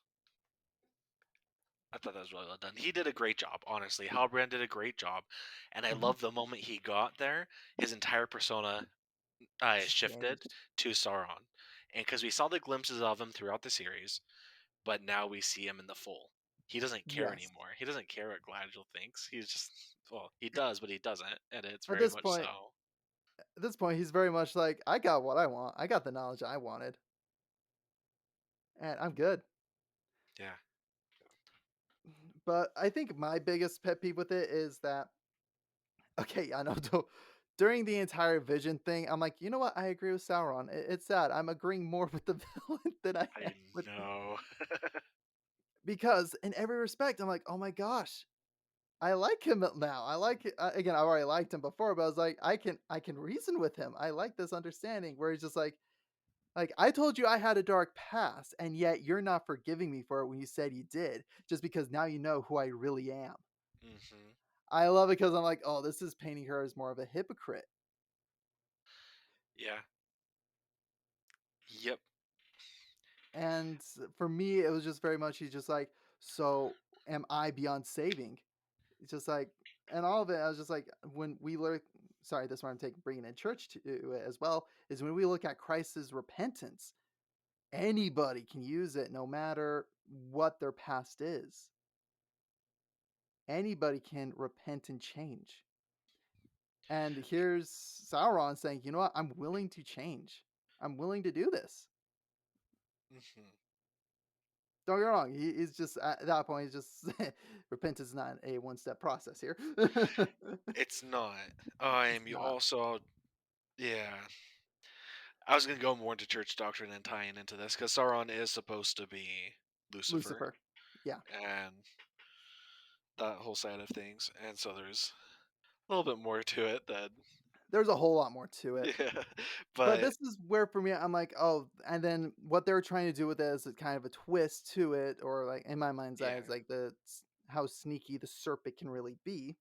I thought that was really well done. He did a great job, honestly. Halbrand did a great job, and I Mhm. love the moment he got there. His entire persona It's shifted changed. to Sauron, and because we saw the glimpses of him throughout the series, but now we see him in the full. He doesn't care Yes. anymore. He doesn't care what Galadriel thinks. He's just well, he does, but he doesn't, and it's At very this much point so. at this point, he's very much like, I got what I want. I got the knowledge I wanted, and I'm good. Yeah. But I think my biggest pet peeve with it is that okay, I know during the entire vision thing, I'm like, you know what? I agree with Sauron. It's sad. I'm agreeing more with the villain than I am I with know. because in every respect, I'm like, oh my gosh, I like him now. I like it. Again, I already liked him before, but I was like, I can reason with him. I like this understanding where he's just like I told you I had a dark past, and yet you're not forgiving me for it when you said you did, just because now you know who I really am. Hmm. I love it because I'm like, oh, this is painting her as more of a hypocrite. Yeah. Yep. And for me, it was just very much he's just like, so am I beyond saving? It's just like, and all of it, I was just like, when we look, sorry, this one I'm taking bringing in church to it as well, is when we look at Christ's repentance, anybody can use it no matter what their past is. Anybody can repent and change. And here's Sauron saying, you know what? I'm willing to change. I'm willing to do this. Hmm. Don't get me wrong. He's just at that point. He's just repentance is not a one step process here. It's not. It's You not also, yeah. I was gonna go more into church doctrine and tying into this because Sauron is supposed to be Lucifer Lucifer. Yeah, and that whole side of things, and so there's a little bit more to it than there's a whole lot more to it. yeah. But But this is where for me, I'm like, oh, and then what they're trying to do with it is a kind of a twist to it, or like in my mind's eye, yeah, is like how sneaky the serpent can really be.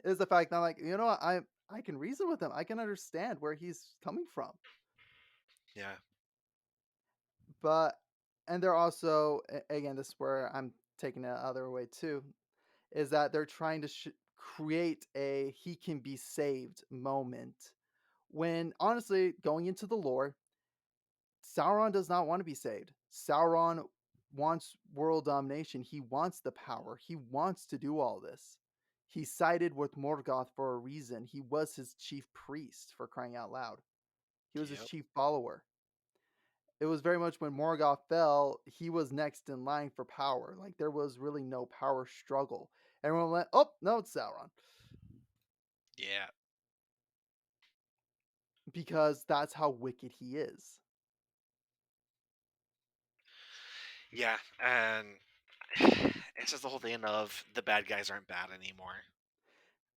Is the fact that I'm like, you know what, I can reason with him. I can understand where he's coming from. yeah, But and they're also again, this is where I'm taking it the other way too, is that they're trying to create a he can be saved moment when honestly going into the lore, Sauron does not want to be saved. Sauron wants world domination. He wants the power. He wants to do all this. He sided with Morgoth for a reason. He was his chief priest, for crying out loud. He was his yep, chief follower. It was very much when Morgoth fell, he was next in line for power. Like there was really no power struggle. Everyone went, "Oh, no, it's Sauron." yeah, Because that's how wicked he is. yeah, and it's just the whole thing of the bad guys aren't bad anymore.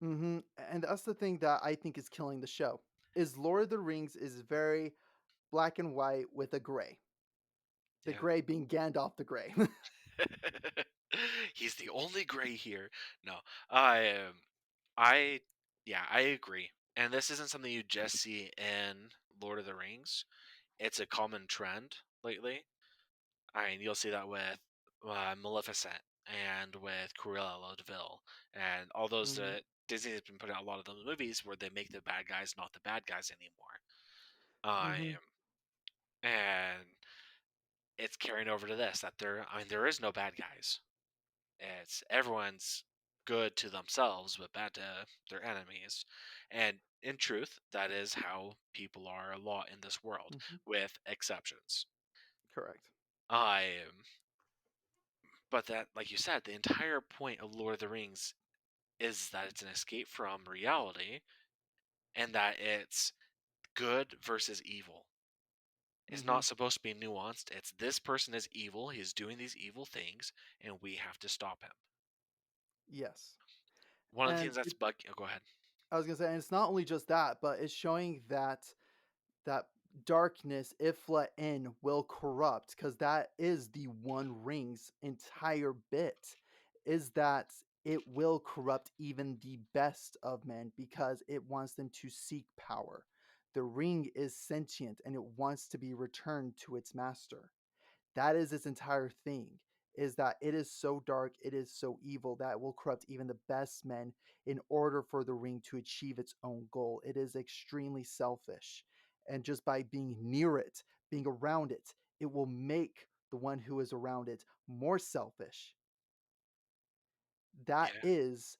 And that's the thing that I think is killing the show. Is Lord of the Rings is very black and white with a gray. The Yeah. gray being Gandalf the Grey. He's the only gray here. No, I, I, yeah, I agree. And this isn't something you just see in Lord of the Rings. It's a common trend lately. I mean, you'll see that with Maleficent and with Cruella de Vil and all those Mhm. Disney has been putting out a lot of those movies where they make the bad guys not the bad guys anymore. Um, Mm-hmm. and it's carrying over to this that there is no bad guys. It's everyone's good to themselves but bad to their enemies. And in truth, that is how people are a lot in this world, Mm-hmm. with exceptions. Correct. I But that, like you said, the entire point of Lord of the Rings is that it's an escape from reality and that it's good versus evil. It's Mm-hmm. not supposed to be nuanced. It's this person is evil, he's doing these evil things, and we have to stop him. Yes. One of the And things that's oh, go ahead. I was gonna say, and it's not only just that, but it's showing that darkness, if let in, will corrupt, because that is the One Ring's entire bit, is that it will corrupt even the best of men because it wants them to seek power. The ring is sentient and it wants to be returned to its master. That is its entire thing, is that it is so dark, it is so evil that it will corrupt even the best men in order for the ring to achieve its own goal. It is extremely selfish. And just by being near it, being around it, it will make the one who is around it more selfish. That Yeah, is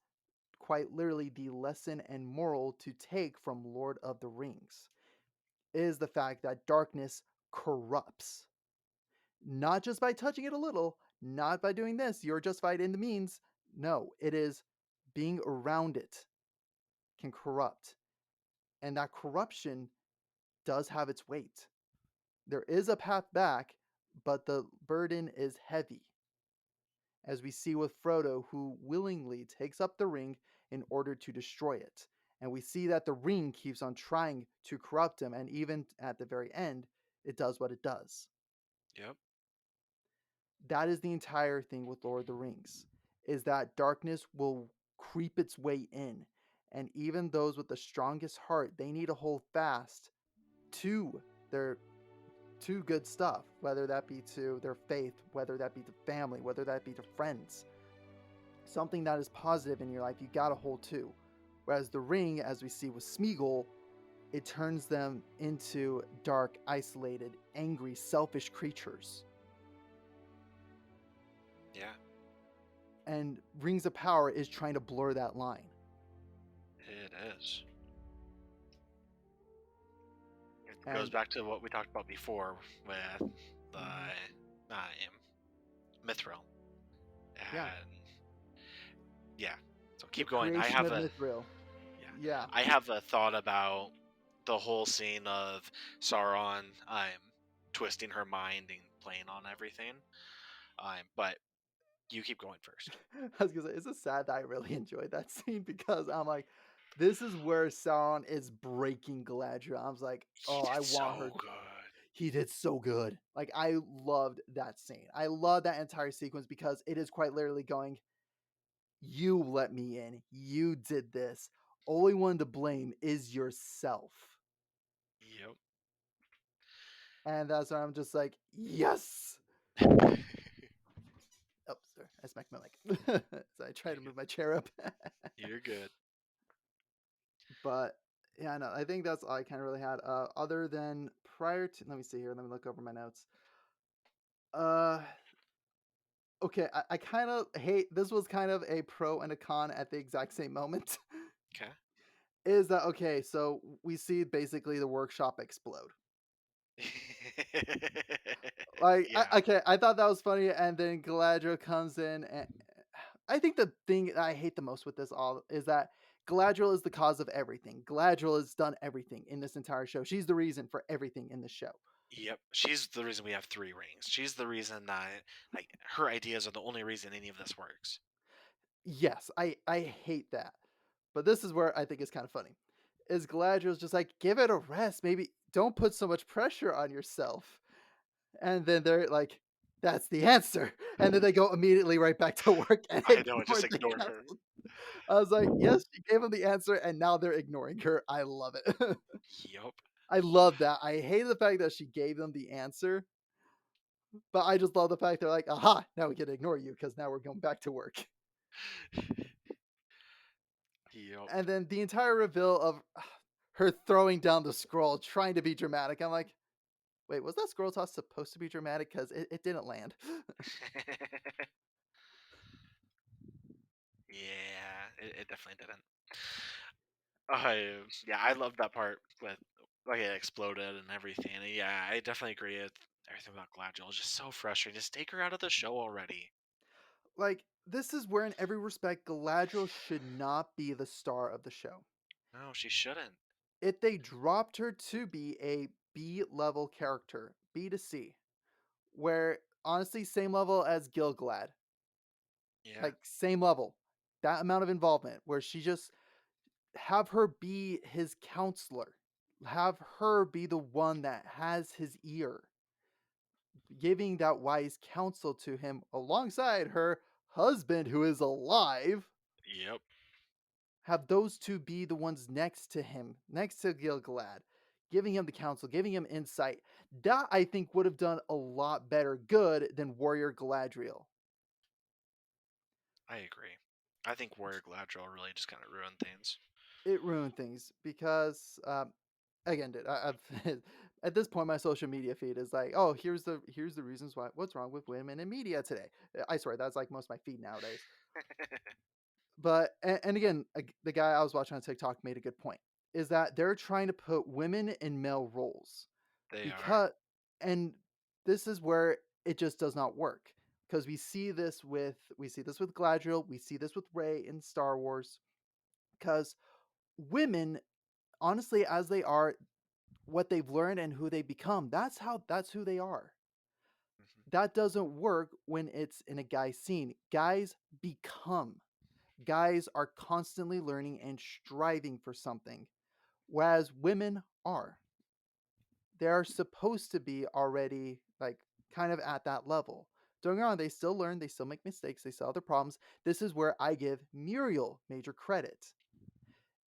quite literally the lesson and moral to take from Lord of the Rings, is the fact that darkness corrupts. Not just by touching it a little, not by doing this, you're justified in the means. No, it is being around it can corrupt. And that corruption does have its weight. There is a path back, but the burden is heavy. As we see with Frodo, who willingly takes up the ring in order to destroy it. And we see that the ring keeps on trying to corrupt him, and even at the very end, it does what it does. yep, That is the entire thing with Lord of the Rings, is that darkness will creep its way in, and even those with the strongest heart, they need to hold fast to their to good stuff, whether that be to their faith, whether that be to family, whether that be to friends. Something that is positive in your life, you gotta hold to. Whereas the ring, as we see with Smeagol, it turns them into dark, isolated, angry, selfish creatures. yeah, And Rings of Power is trying to blur that line. it is. It goes And back to what we talked about before with the mhm, Mithril. yeah, And yeah, so the keep going. creation of Mithril. Yeah, Yeah. I have a thought about the whole scene of Sauron twisting her mind and playing on everything. But you keep going first. I was gonna say, it's a sad that I really enjoyed that scene because I'm like, this is where Sauron is breaking Galadriel. I was like, He oh, I did want her. so good. He did so good. Like, I loved that scene. I love that entire sequence because it is quite literally going, you let me in. You did this. Only one to blame is yourself. Yep. And that's why I'm just like, yes. Oh, sorry. I smacked my mic. So I try to move my chair up. You're good. But yeah, no, I think that's all I kind of really had. Other than prior to, let me see here. Let me look over my notes. Uh, okay. I kind of hate, this was kind of a pro and a con at the exact same moment. Okay. Is that okay? So we see basically the workshop explode. Like, Yeah. okay, I thought that was funny, and then Galadriel comes in, and I think the thing that I hate the most with this all is that Galadriel is the cause of everything. Galadriel has done everything in this entire show. She's the reason for everything in the show. Yep. She's the reason we have three rings. She's the reason that like her ideas are the only reason any of this works. Yes, I hate that, but this is where I think it's kind of funny. Is Galadriel's just like, give it a rest, maybe don't put so much pressure on yourself. And then they're like, that's the answer. And then they go immediately right back to work and I know, just ignore the ignored her. council. I was like, yes, she gave them the answer, and now they're ignoring her. I love it. Yep. I love that. I hate the fact that she gave them the answer, but I just love the fact they're like, aha, now we can ignore you because now we're going back to work. Yep. And then the entire reveal of her throwing down the scroll, trying to be dramatic. I'm like, wait, was that scroll toss supposed to be dramatic? Because it didn't land. Yeah, it definitely didn't. Yeah, I love that part with like it exploded and everything. And yeah, I definitely agree with everything about Galadriel. It's just so frustrating. Just take her out of the show already. Like, this is where, in every respect, Galadriel should not be the star of the show. No, she shouldn't. If they dropped her to be a B level character, B to C, where honestly, same level as Gilgalad, Yeah, like same level, that amount of involvement, where she just have her be his counselor, have her be the one that has his ear, giving that wise counsel to him alongside her husband who is alive. yep, Have those two be the ones next to him, next to Gilgalad, giving him the counsel, giving him insight. That I think would have done a lot better good than Warrior Galadriel. I agree. I think Warrior Galadriel really just kind of ruined things. It ruined things because, again, dude, I've at this point my social media feed is like, oh, here's the reasons what's wrong with women in media today. I swear that's like most of my feed nowadays. But and again, the guy I was watching on TikTok made a good point. Is that they're trying to put women in male roles They are. because, and this is where it just does not work because we see this with Gladriel, we see this with Rey in Star Wars because women, honestly, as they are, what they've learned and who they become, that's who they are. Hmm. That doesn't work when it's in a guy scene. Guys become. Guys are constantly learning and striving for something, whereas women are. They're supposed to be already like kind of at that level. Don't get me wrong, they still learn, they still make mistakes, they still have their problems. This is where I give Muriel major credit,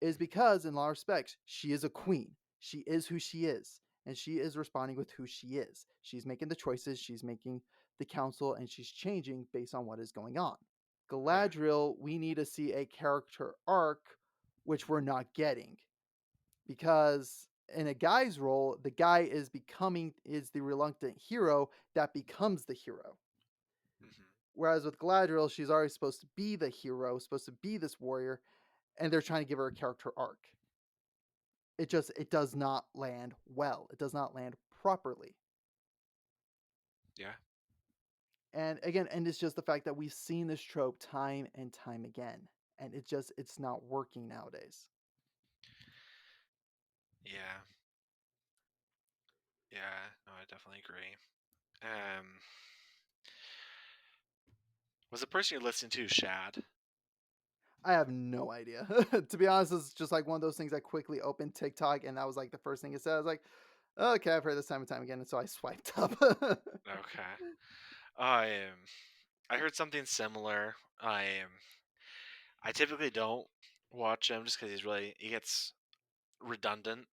is because in a lot of respects, she is a queen. She is who she is, and she is responding with who she is. She's making the choices, she's making the counsel, and she's changing based on what is going on. Yeah. Galadriel, we need to see a character arc, which we're not getting because in a guy's role, the guy is the reluctant hero that becomes the hero. Hmm. Whereas with Galadriel, she's already supposed to be the hero, supposed to be this warrior, and they're trying to give her a character arc. It does not land well. It does not land properly. Yeah. And again, and it's just the fact that we've seen this trope time and time again, and it's not working nowadays. Yeah. Yeah. No, I definitely agree. Um, was the person you're listening to Shad? I have no idea. To be honest, it's just like one of those things I quickly opened TikTok and that was like the first thing it said. I was like, okay, I've heard this time and time again. And so I swiped up. Okay. I heard something similar. I typically don't watch him just because he gets redundant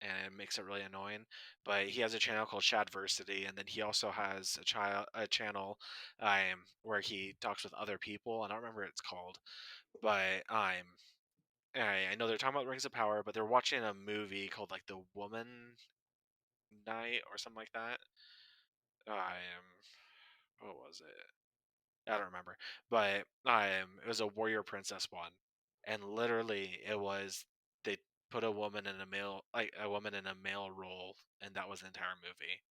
and it makes it really annoying. But he has a channel called Shadversity, and then he also has a channel where he talks with other people. I don't remember what it's called, but I know they're talking about Rings of Power, but they're watching a movie called like The Woman Night or something like that. What was it? I don't remember, but it was a warrior princess one, and literally it was they put a woman in a male role, and that was the entire movie.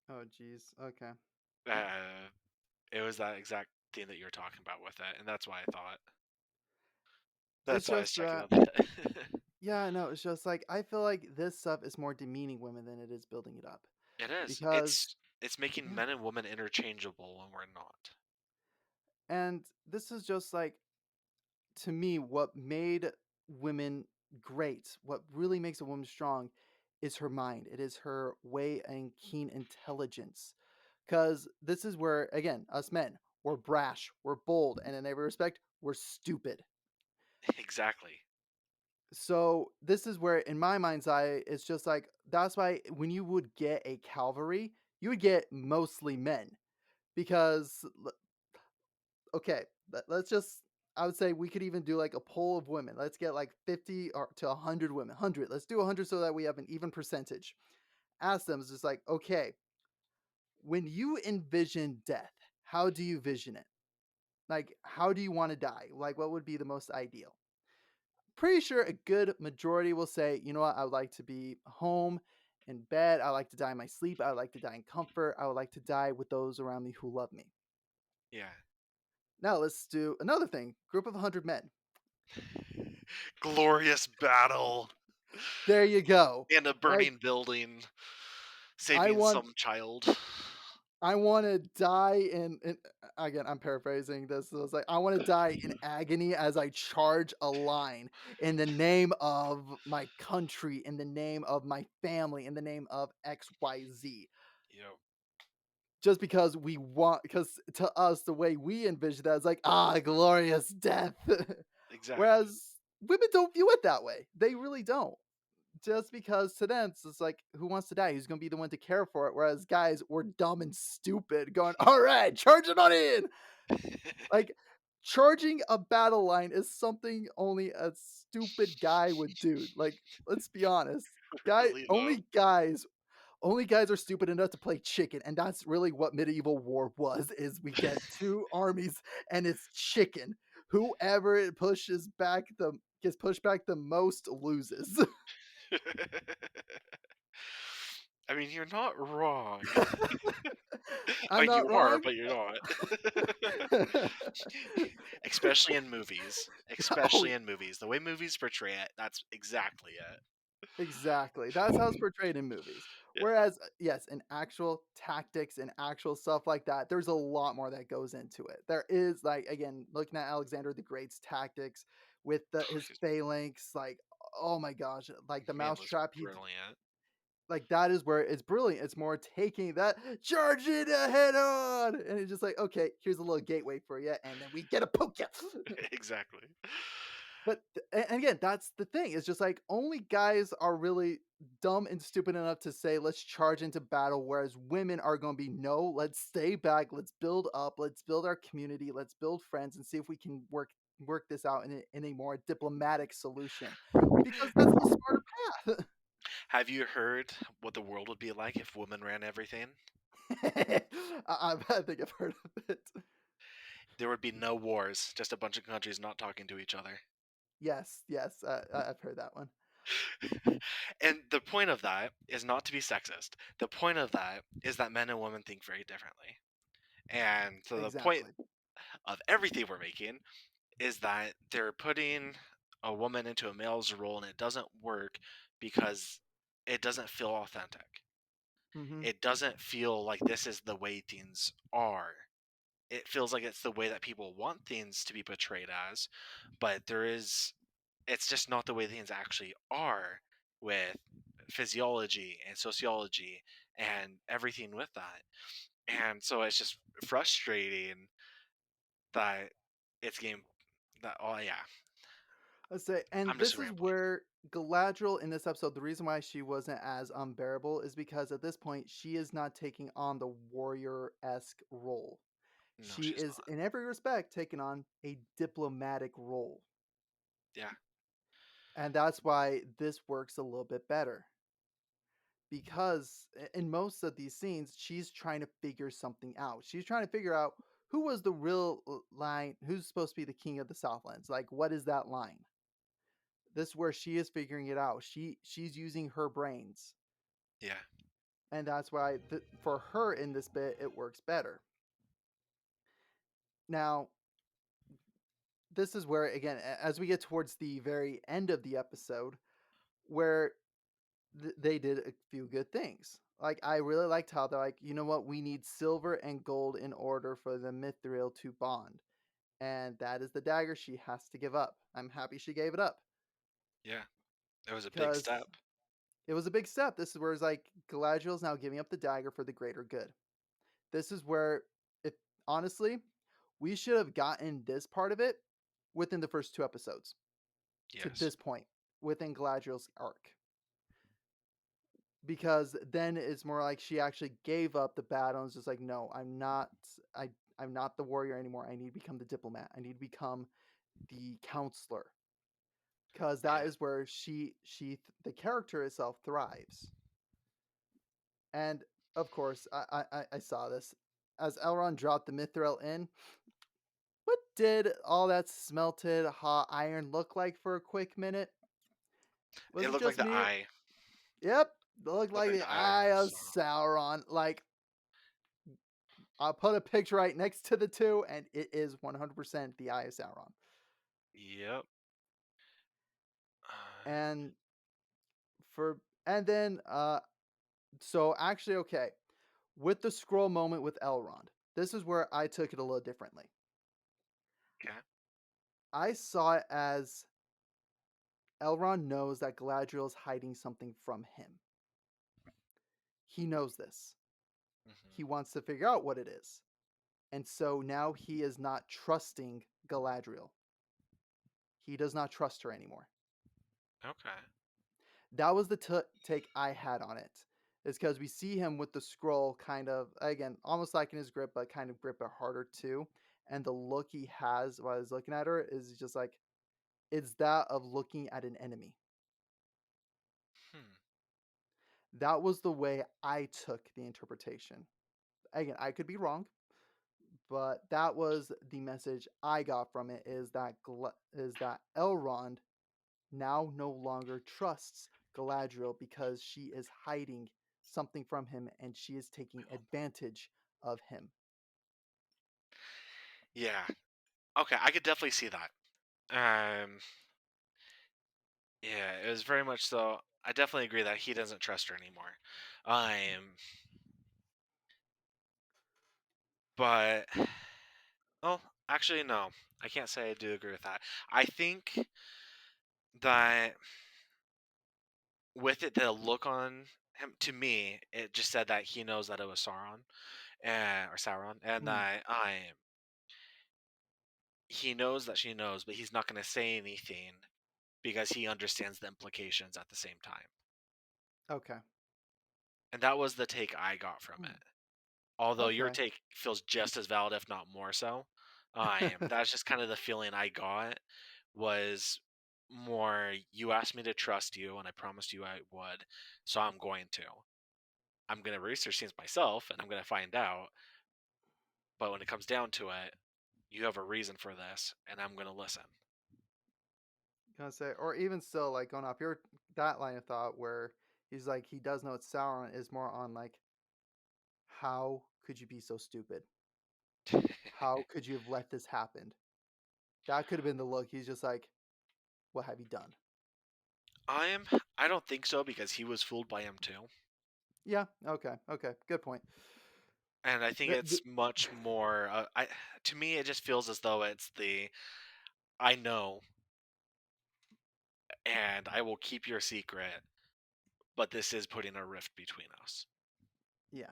Oh, geez. Okay. Uh, it was that exact thing that you're talking about with it, and that's why I thought It's that's why I was just checking that, on that. yeah, no, it's just like, I feel like this stuff is more demeaning women than it is building it up. It is. Because, It's making yeah. men and women interchangeable when we're not. And this is just like, to me, what made women great, what really makes a woman strong, is her mind. It is her way and keen intelligence. Because this is where, again, us men, we're brash, we're bold, and in every respect, we're stupid. Exactly. So this is where, in my mind's eye, it's just like that's why when you would get a cavalry, you would get mostly men because okay, let's just I would say we could even do like a poll of women. Let's get like 50 or to 100 women. 100. Let's do 100 so that we have an even percentage. Ask them, it's just like, okay, when you envision death, how do you vision it? Like, how do you want to die? Like, what would be the most ideal? Pretty sure a good majority will say, you know what, I would like to be home in bed. I like to die in my sleep. I would like to die in comfort. I would like to die with those around me who love me. Yeah. Now let's do another thing. Group of 100 men. Glorious battle There you go. in a Like burning building, I saving want some child. I want to die in again, I'm paraphrasing this. So it's like I want to die in agony as I charge a line in the name of my country, in the name of my family, in the name of XYZ. You know, Just because we want, because to us, the way we envision that is like, glorious death. exactly. Whereas women don't view it that way. They really don't. Just because to them, it's like, who wants to die? Who's going to be the one to care for it? Whereas guys, we're dumb and stupid going, all right, charge it on in. Like, charging a battle line is something only a stupid guy would do. Like, let's be honest. Really though. Only guys are stupid enough to play chicken, and that's really what medieval war was, is we get 2 armies and it's chicken. Whoever it pushes back the gets pushed back the most loses. I mean, you're not wrong. I I'm mean, not you are, wrong? but you're not. Especially in movies. Oh, Especially in movies. The way movies portray it, that's exactly it. exactly. That's how it's portrayed in movies. Yeah. Whereas, yes, in actual tactics and actual stuff like that, there's a lot more that goes into it. There is, like, again, looking at Alexander the Great's tactics with his phalanx, like, oh my gosh, like the Man was mousetrap brilliant. like that is where it's brilliant. It's more taking that charge it head on, and it's just like, okay, here's a little gateway for you, and then we get a poke you. Exactly. But and again, that's the thing. It's just like only guys are really dumb and stupid enough to say, let's charge into battle, whereas women are going to be, no, let's stay back, let's build up, let's build our community, let's build friends, and see if we can work this out in a more diplomatic solution, because that's the smarter path. Have you heard what the world would be like if women ran everything? I think I've heard of it. There would be no wars, just a bunch of countries not talking to each other. Yes, yes, I've heard that one. And the point of that is not to be sexist. The point of that is that men and women think very differently. And so the point Exactly. of everything we're making is that they're putting a woman into a male's role and it doesn't work because it doesn't feel authentic. Hmm. It doesn't feel like this is the way things are. It feels like it's the way that people want things to be portrayed as, but it's just not the way things actually are, with physiology and sociology and everything with that. And so it's just frustrating that it's game that, oh yeah, Let's say, and I'm just this is rambling. where Galadriel in this episode, the reason why she wasn't as unbearable is because at this point she is not taking on the warrior esque role. No, She she's is, not. in every respect, taking on a diplomatic role, Yeah. and that's why this works a little bit better. Because in most of these scenes, she's trying to figure something out. She's trying to figure out who was the real line, who's supposed to be the king of the Southlands. Like, what is that line? This is where she is figuring it out. She's using her brains, Yeah. and that's why for her in this bit it works better. Now, this is where again, as we get towards the very end of the episode, where they did a few good things. Like I really liked how they're like, you know what, we need silver and gold in order for the Mithril to bond, and that is the dagger she has to give up. I'm happy she gave it up Yeah. It was a big because step. it was a big step. This is where it's like Galadriel's now giving up the dagger for the greater good. This is where, if honestly, we should have gotten this part of it within the first 2 episodes to Yes. this point within Galadriel's arc. Because then it's more like she actually gave up the battle and was just like, no, I'm not the warrior anymore. I need to become the diplomat. I need to become the counselor, because Yeah. that is where the character itself thrives. And of course, I saw this as Elrond dropped the mithril in. What did all that smelted hot iron look like for a quick minute? It Was it looked like just the me? eye. Yep, looked Looked like like the the eye eye of of Sauron. Sauron. Like, I'll put a picture right next to the two, and it is 100% the eye of Sauron. Yep. Um, And for and then so actually okay, with the scroll moment with Elrond, this is where I took it a little differently. okay. I saw it as Elrond knows that Galadriel is hiding something from him. He knows this. He Hmm. wants to figure out what it is. And so now he is not trusting Galadriel. He does not trust her anymore. Okay. That was the take I had on it. Is because we see him with the scroll kind of, again, almost like in his grip, but kind of grip it harder too. And the look he has while he's looking at her is just like, it's that of looking at an enemy. Hmm. That was the way I took the interpretation. Again, I could be wrong, but that was the message I got from it is that Elrond now no longer trusts Galadriel because she is hiding something from him and she is taking advantage of him. Yeah. Okay, I could definitely see that. Um, yeah, it was very much so. I definitely agree that he doesn't trust her anymore. Um, but well, actually, no, I can't say I do agree with that. I think that with it, the look on him, to me, it just said that he knows that it was Sauron, or Sauron, and Mm, that he knows that she knows, but he's not going to say anything because he understands the implications at the same time. okay. And that was the take I got from Mm, it. Although your okay. take feels just as valid, if not more so. That's just kind of the feeling I got was more you asked me to trust you and I promised you I would, so I'm going to. I'm going to research things myself and I'm going to find out, but when it comes down to it, you have a reason for this and I'm going to listen. Gonna say, or even still, like going off your that line of thought where he's like he does know it's Sauron is more on like how could you be so stupid? How could you have let this happen? That could have been the look. He's just like, what have you done? I am I don't think so because he was fooled by him too. Yeah. Okay. Okay. Good point. And I think The, it's much more I to me it just feels as though it's the I know and I will keep your secret, but this is putting a rift between us. yeah.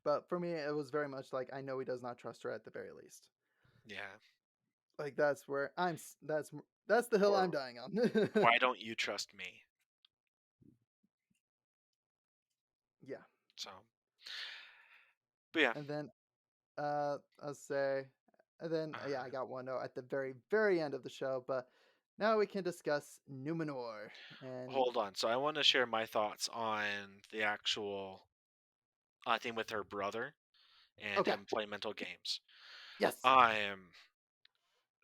But for me, it was very much like I know he does not trust her at the very least. Yeah. Like that's where that's the hill I'm Or dying on. why don't you trust me? Yeah. So, but yeah. And then I'll say, and then yeah, I Uh, got one note at the very end of the show. But now we can discuss Numenor and hold on. So I want to share my thoughts on the actual thing with her brother and okay, him playing mental games. yes, I am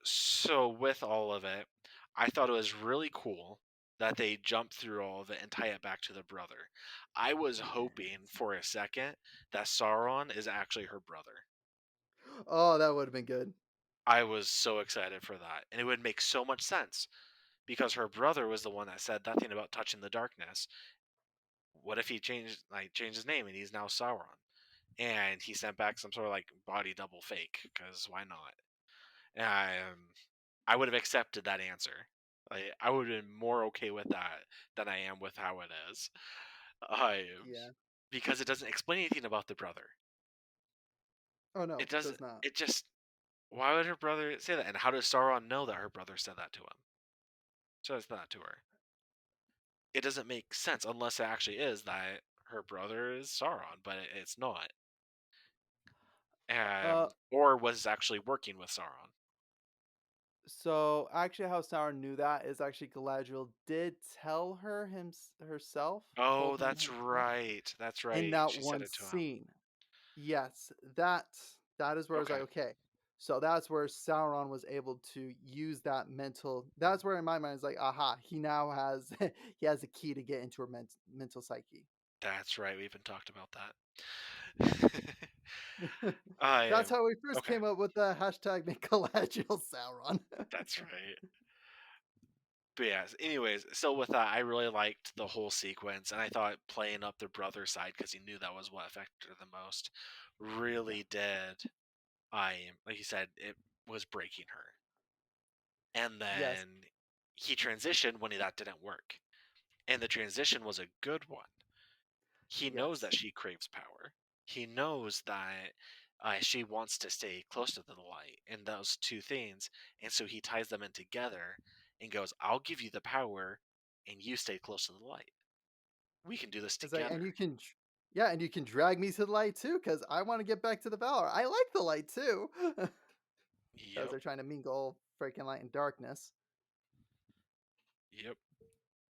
so with all of it, I thought it was really cool that they jumped through all of it and tie it back to the brother. I was hoping yes. for a second that Sauron is actually her brother. Oh, that would have been good. I was so excited for that. And it would make so much sense because her brother was the one that said that thing about touching the darkness. What if he changed his name and he's now Sauron? And he sent back some sort of like body double fake because why not? I would have accepted that answer. I would have been more okay with that than I am with how it is. Um, Yeah. because it doesn't explain anything about the brother. Oh no, It doesn't. does not. It just. Why would her brother say that? And how does Sauron know that her brother said that to him? Says that to her. It doesn't make sense unless it actually is that her brother is Sauron, but it's not. Uh, Or was actually working with Sauron. So actually, how Sauron knew that is actually Galadriel did tell her herself, Oh, told him that's herself right. That's in right. that She said one it to him. scene. Yes, that is where I was like, Okay. okay. So that's where Sauron was able to use that mental. That's where in my mind is like, aha, he now has he has a key to get into her mental psyche. That's right. We even talked about that. I That's am how we first okay. came up with the hashtag make Galadriel Sauron. That's right. But yeah, anyways, so with that, I really liked the whole sequence, and I thought playing up the brother side because he knew that was what affected her the most, Yeah. really did. Like you said, it was breaking her, and Yes. then he transitioned when that didn't work, and the transition was a good one. He knows Yes. that she craves power. He knows that she wants to stay close to the light, and those two things, and so he ties them in together and goes, "I'll give you the power, and you stay close to the light. We can do this It's like, and together." you can, yeah, and you can drag me to the light too, because I want to get back to the Valor. I like the light too, because Yep, they're trying to mingle freaking light and darkness. yep.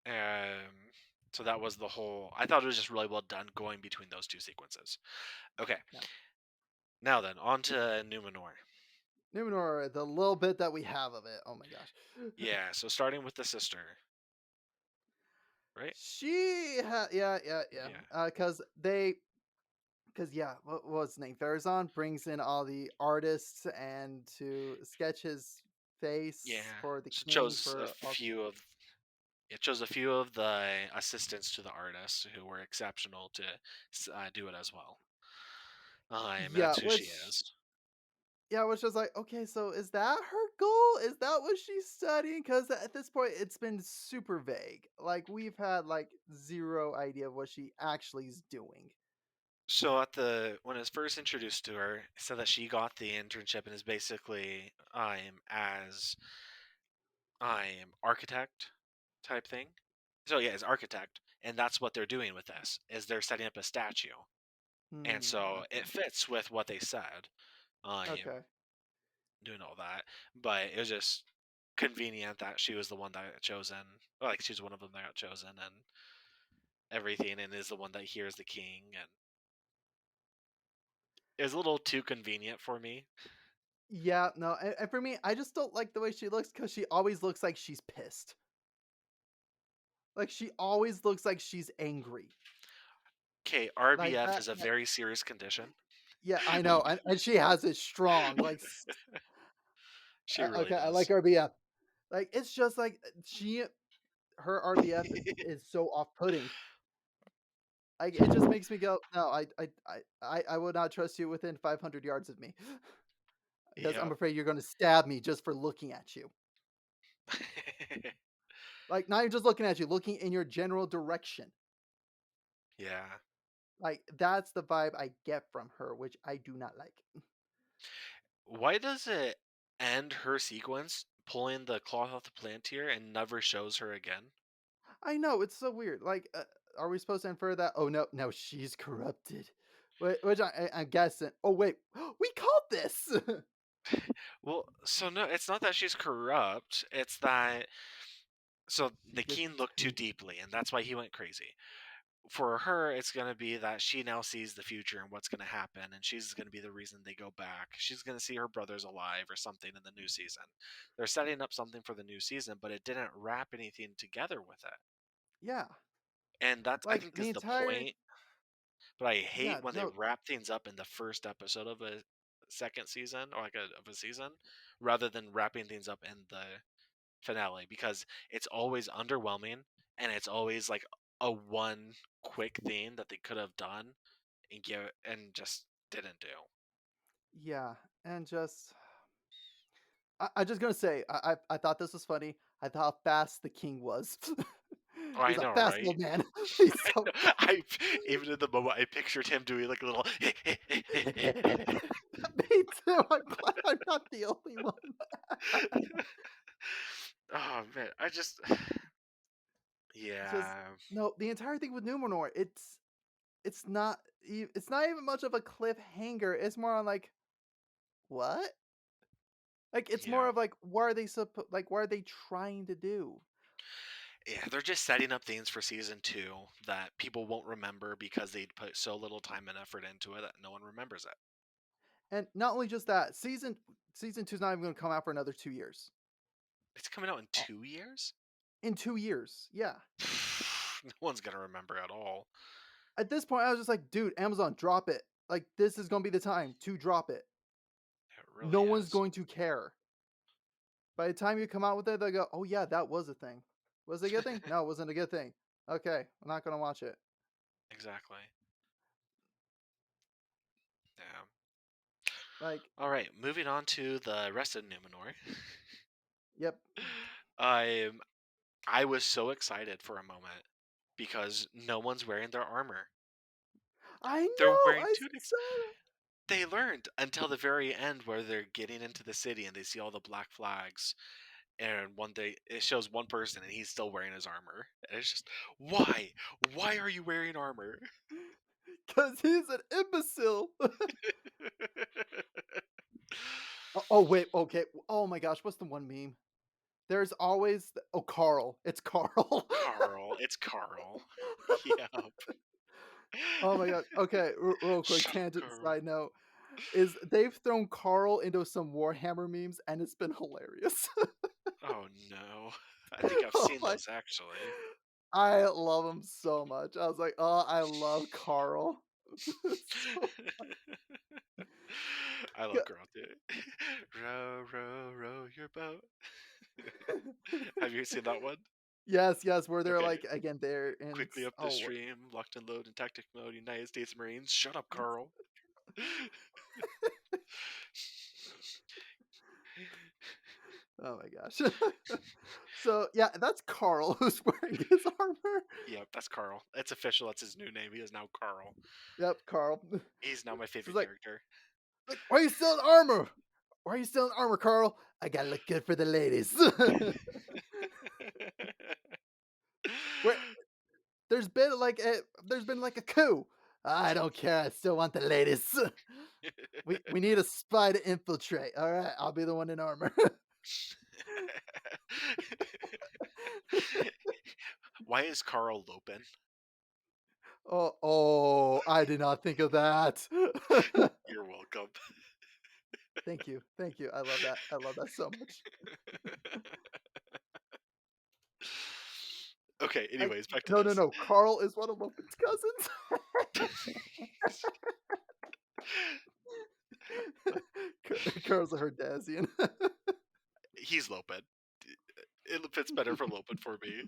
Um, so that was the whole. I thought it was just really well done going between those two sequences. Okay, Yeah. now then, on to Numenor. Numenor, the little bit that we have of it. Oh my gosh. Yeah, so starting with the sister, right? Yeah, yeah, yeah. Yeah, Because yeah, what was his name? Farazan brings in all the artists and to sketch his face yeah. for the So king for all. it chose a few of the assistants to the artists who were exceptional to do it as well. And Yeah, that's who she which is. yeah, which was like, okay, so is that her goal? Is that what she's studying? Because at this point, it's been super vague. Like we've had like zero idea of what she actually is doing. So when it was first introduced to her, it said that she got the internship and is basically as architect type thing. So yeah, as architect, and that's what they're doing with this is they're setting up a statue, and so Okay. it fits with what they said. Um, Okay. doing all that, but it was just convenient that she was the one that got chosen. Like she's one of them that got chosen and everything, and is the one that hears the king. And it was a little too convenient for me. Yeah, no, and for me, I just don't like the way she looks because she always looks like she's pissed. Like she always looks like she's angry. Okay, Like RBF that. is a very serious condition. Yeah, I know, and she has it strong. Like, She really okay, I like does. RBF. Like it's just like her RBF is so off-putting. Like it just makes me go, no, I would not trust you within 500 yards of me because I'm Yep. afraid you're going to stab me just for looking at you. Like not even just looking at you, looking in your general direction. Yeah. Like that's the vibe I get from her, which I do not like. Why does it end her sequence pulling the cloth off the Palantir and never shows her again? I know it's so weird. Like, are we supposed to infer that? Oh no, no, she's corrupted. Which I'm guessing. Oh wait, we called this. Well, so no, it's not that she's corrupt. It's that so She the gets king looked too too. deeply, and that's why he went crazy. For her, it's going to be that she now sees the future and what's going to happen, and she's going to be the reason they go back. She's going to see her brothers alive or something in the new season. They're setting up something for the new season, but it didn't wrap anything together with it. Yeah, And that's, I like think, the is the entire. point. But I hate Yeah, when they no, wrap things up in the first episode of a second season or of a season rather than wrapping things up in the finale because it's always underwhelming and it's always like a one quick thing that they could have done and give and just didn't do. yeah, and just. I just gonna say, I thought this was funny. I thought how fast the king was. Oh, I He's a know, fast right? old man. He's so fast. I even in the moment I pictured him doing like a little Me too. I'm glad I'm not the only one. oh man, I just Just yeah. no, the entire thing with Numenor, it's not even much of a cliffhanger. It's more on like, what? Like, it's more Yeah. of like, what are they like, what are they trying to do? Yeah, they're just setting up things for season 2 that people won't remember because they put so little time and effort into it that no one remembers it. And not only just that, season 2 is not even gonna come out for another 2 years. It's coming out in Uh, 2 years? in 2 years, yeah. No one's gonna remember at all. At this point, I was just like, "Dude, Amazon, drop it. Like, this is gonna be the time to drop it. It really No one's is. going to care." By the time you come out with it, they go, "Oh, yeah, that was a thing. Was it a good thing? No, it wasn't a good thing. Okay, I'm not gonna watch it." Exactly. Yeah. Like, All right, moving on to the rest of Numenor. yep. I I was so excited for a moment because no one's wearing their armor. I They're know, wearing I tunics. saw that. They learned until the very end where they're getting into the city and they see all the black flags. And one day it shows one person and he's still wearing his armor. And it's just, why? Why are you wearing armor? 'Cause he's an imbecile. Oh, wait, okay. Oh my gosh, what's the one meme? There's always oh, Carl. It's Carl. Carl, it's Carl. Yep. Oh my god. Okay, real quick Shut up, tangent Carl. side note is they've thrown Carl into some Warhammer memes, and it's been hilarious. Oh no. I think I've Oh seen my those actually. I love him so much. I was like, "Oh, I love Carl." So I love good. Carl too. Row, row, row your boat. Have you seen that one? Yes, yes, where they're, Okay. like, again, they're in Quickly up the stream, locked and load in tactic mode, United States Marines. Shut up, Carl. oh my gosh. So, yeah, that's Carl who's wearing his armor. Yep, that's Carl. It's official. That's his new name. He is now Carl. Yep, Carl. He's now my So it's favorite like character. "Why are you still in armor? Why are you still in armor, Carl? I gotta look good for the ladies." Where there's been like a coup. I don't care. I still want the ladies. We need a spy to infiltrate. All right, I'll be the one in armor. Why is Carl Lopen? Oh, I did not think of that. You're welcome. Thank you. I love that. I love that so much. Okay, Like, anyways, back to no, no, this. no. Carl is one of Logan's cousins. Carl's a Herdazian. He's Lopen. It fits better for Lopen for me.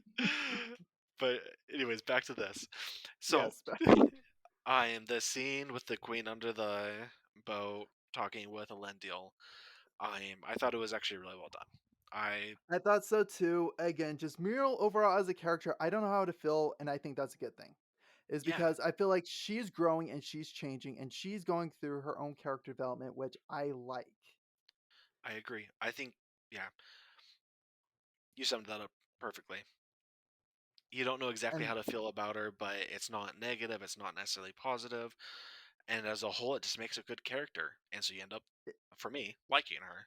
But anyways, back to this. So yes, I am the scene with the queen under the boat talking with Elendil. I thought it was actually really well done. I I thought so too. Again, just Muriel overall as a character, I don't know how to feel, and I think that's a good thing. Is Yeah, because I feel like she's growing and she's changing and she's going through her own character development, which I like. I agree. I think yeah, you summed that up perfectly. You don't know exactly And how to feel about her, but it's not negative, it's not necessarily positive, and as a whole it just makes a good character. And so you end up for me liking her.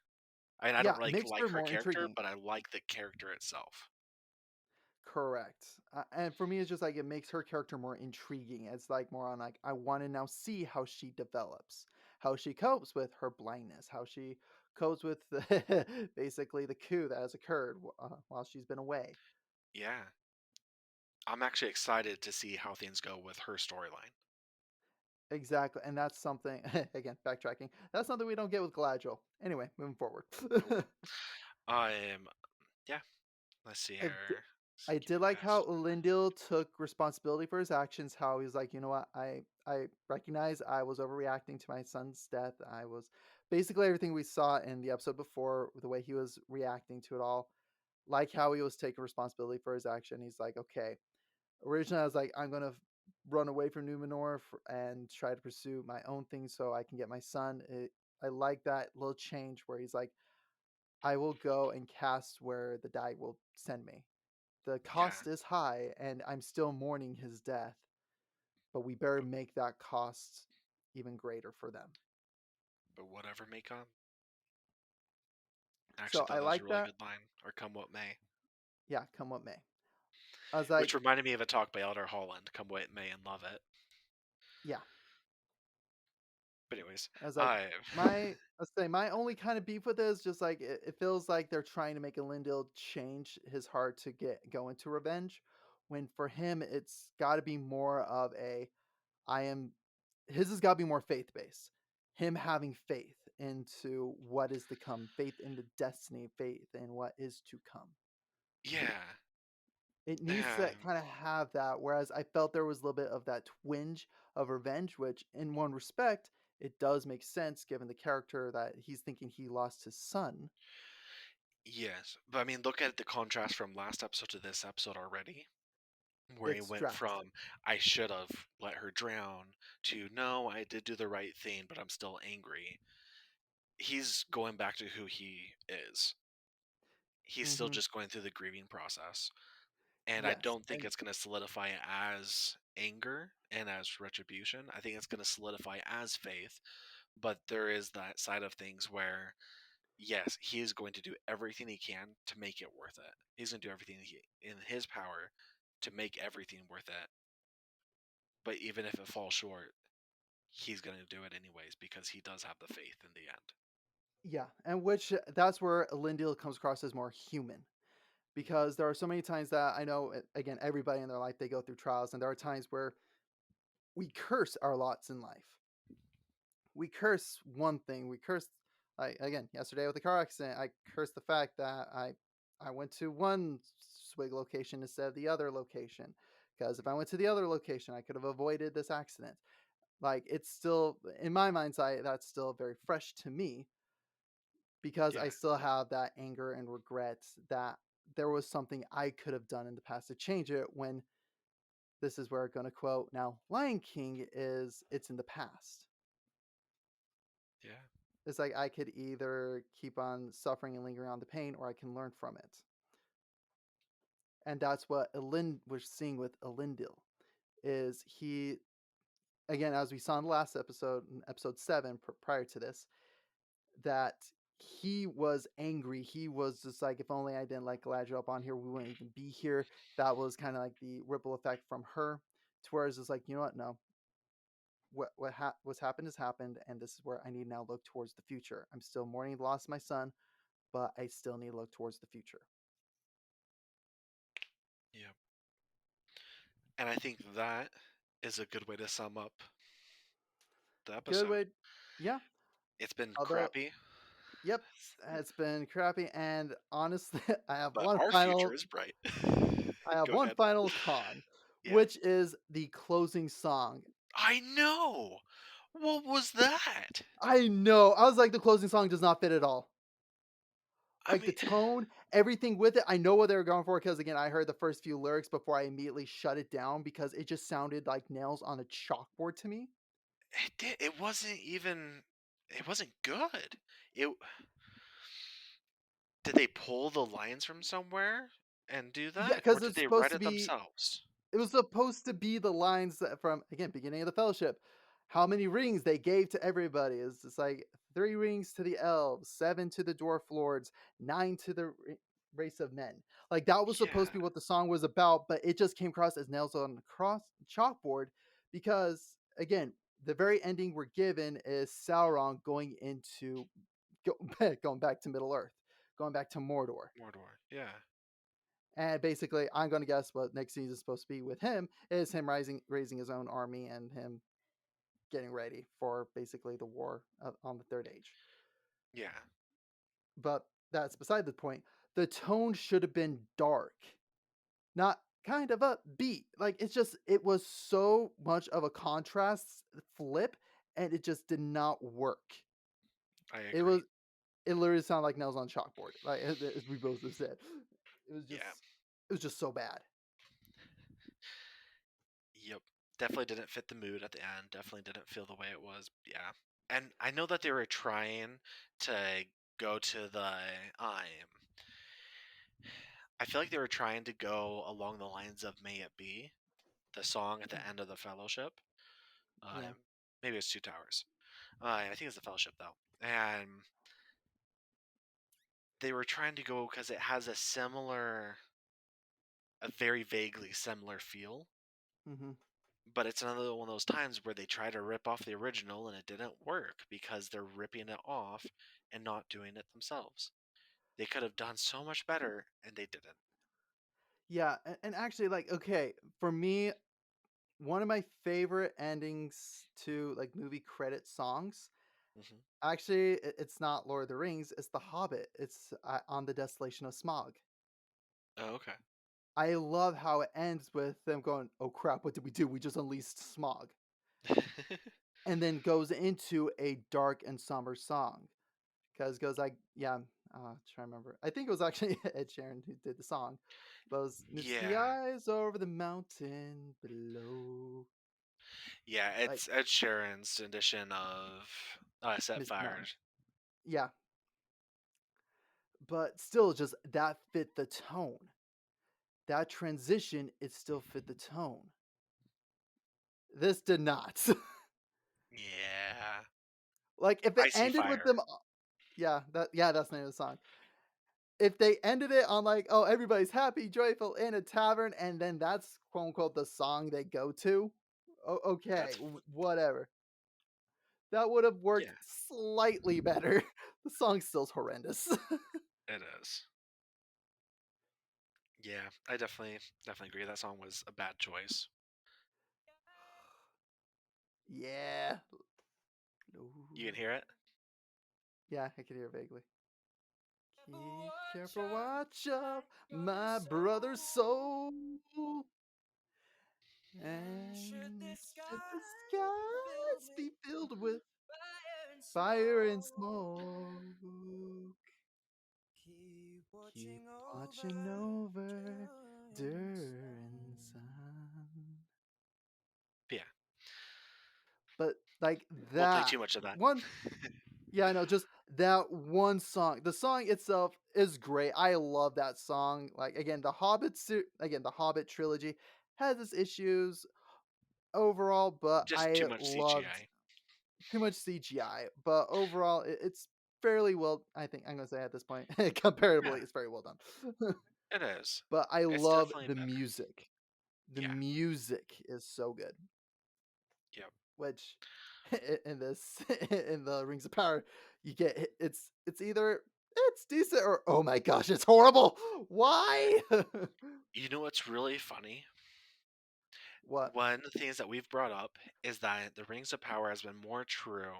And I yeah, don't like makes her like her more character, intriguing. but I like the character itself. Correct. And for me, it's just like it makes her character more intriguing. It's like more on like I want to now see how she develops, how she copes with her blindness, how she copes with basically the coup that has occurred while she's been away. Yeah. I'm actually excited to see how things go with her storyline. Exactly, and that's something again backtracking. That's something we don't get with Galadriel. Anyway, moving forward. Nope. I'm yeah, let's see I here. I Give me did like how past. Elendil took responsibility for his actions, how he was like, "You know what? I recognize I was overreacting to my son's death. I was basically everything we saw in the episode before, the way he was reacting to it all. Like how he was taking responsibility for his action. He's like, okay. Originally, I was like, I'm gonna run away from Numenor and try to pursue my own thing so I can get my son. I like that little change where he's like, I will go and cast where the die will send me. The Yeah, cost is high, and I'm still mourning his death, but we better but, make that cost even greater for them. but whatever may come. I So actually I thought that was a like really that. good line. Or come what may. Yeah, come what may. I was Which like, reminded me of a talk by Elder Holland. Come what may and love it. yeah. But anyways, I was like, I let's say my only kind of beef with it is just like it feels like they're trying to make Elendil change his heart to go into revenge, when for him it's got to be more of a I am his has got to be more faith based. Him having faith into what is to come, faith in the destiny, faith in what is to come. yeah. It needs to Um, kind of have that. Whereas I felt there was a little bit of that twinge of revenge, which in one respect, it does make sense given the character that he's thinking he lost his son. yes, but I mean, look at the contrast from last episode to this episode already, where he It's went drastic. from "I should have let her drown" to "No, I did do the right thing, but I'm still angry." He's going back to who he is. He's still Hmm. just going through the grieving process, and I Yes. don't think And it's going to solidify as anger and as retribution. I think it's going to solidify as faith, but there is that side of things where yes, he is going to do everything he can to make it worth it. He's going to do everything in his power to make everything worth it. But even if it falls short, he's going to do it anyways because he does have the faith in the end. yeah, and which that's where Elendil comes across as more human. Because there are so many times that I know, again, everybody in their life, they go through trials, and there are times where we curse our lots in life. We curse one thing. We curse, like again yesterday with the car accident. I cursed the fact that I went to one swig location instead of the other location, because if I went to the other location, I could have avoided this accident. Like it's still in my mind's eye, that's still very fresh to me because Yeah, I still have that anger and regret that there was something I could have done in the past to change it. When this is where I'm going to quote now, Lion King is it's in the past. yeah, It's like I could either keep on suffering and lingering on the pain, or I can learn from it. And that's what Elend was seeing with Elendil. Is he again, as we saw in the last episode, in episode 7, prior to this, that he was angry. He was just like, if only I didn't let Galadriel up on here, we wouldn't even be here. That was kind of like the ripple effect from her. To where it's just like, you know what? No, what's happened has happened, and this is where I need to now look towards the future. I'm still mourning the loss of my son, but I still need to look towards the future. yeah. And I think that is a good way to sum up the Good episode. way, yeah. It's been Although, crappy, yep, it's been crappy, and honestly, I have but one our future final, is bright. I have Go one ahead. final con, Yeah. which is the closing song. I know. What was that? I know. I was like, the closing song does not fit at all. I Like the mean, tone, everything with it. I know what they were going for because again, I heard the first few lyrics before I immediately shut it down because it just sounded like nails on a chalkboard to me. it wasn't even. It wasn't good. It Did they pull the lines from somewhere and do Yeah, that, or because did it's they supposed write to it be themselves? it was supposed to be the lines from again beginning of the fellowship, how many rings they gave to everybody. It's just like 3 rings to the elves, 7 to the dwarf lords, 9 to the race of men. Like that was supposed to Yeah, be what the song was about, but it just came across as nails on a cross chalkboard because again, the very ending we're given is Sauron going into go, going back to Middle Earth, going back to Mordor. Mordor. Yeah, And basically, I'm going to guess what next season is supposed to be with him is him raising his own army and him getting ready for basically the war on the Third Age. yeah, But that's beside the point. The tone should have been dark, not kind of upbeat. Like it's just it was so much of a contrast flip, and it just did not work. I It agree. was it literally sounded like nails on chalkboard. Like as we both have said, Yeah, it was just so bad. yep. Definitely didn't fit the mood at the end. Definitely didn't feel the way it was. Yeah, and I know that they were trying to go to the um. I feel like they were trying to go along the lines of "May It Be," the song at the end of the Fellowship. Yeah. Um, maybe it's Two Towers. I think it's the Fellowship though, and they were trying to go because it has a very vaguely similar feel. Hmm. But it's another one of those times where they try to rip off the original and it didn't work because they're ripping it off and not doing it themselves. They could have done so much better and they didn't. Yeah, and actually, like, okay, for me, one of my favorite endings to like movie credit songs. Hmm. Actually, it's not Lord of the Rings. It's The Hobbit. It's on the Desolation of Smog. Oh, okay. I love how it ends with them going, "Oh crap! What did we do? We just unleashed smog," and then goes into a dark and somber song. Because goes like, yeah, try to remember. I think it was actually Ed Sheeran who did the song. But it was misty Yeah. eyes over the mountain below, Yeah, like it's Ed Sheeran's edition of Set Misty Mountain. Fires. Yeah, but still, just that fit the tone. That transition, it still fit the tone. This did not. Yeah. Like if it Icy ended with Fire. them, yeah, that's the name of the song. If they ended it on like, oh, everybody's happy, joyful in a tavern, and then that's quote unquote the song they go to, okay, That's whatever. That would have worked yeah, slightly better. The song still's horrendous. it is. Yeah, I definitely agree. That song was a bad choice. Yeah. You can Ooh. hear it? Yeah, I could hear it vaguely. Keep careful watch of my brother's soul, and should the skies be filled with fire and smoke, keep watching over during sun. Yeah. But like Won't play that too much of that. one, yeah, I know, just that one song. The song itself is great. I love that song. Like again, the Hobbit trilogy has its issues overall, but Just too I much loved CGI. too much CGI. But overall, it's fairly well. I think I'm gonna say at this point, comparatively, Yeah, it's very well done. it is. But I It's love definitely the better. music. The Yeah. music is so good. Yep. Which in this in the Rings of Power, you get it's either it's decent or oh my gosh, it's horrible. Why? You know what's really funny? What? One of the things that we've brought up is that the Rings of Power has been more true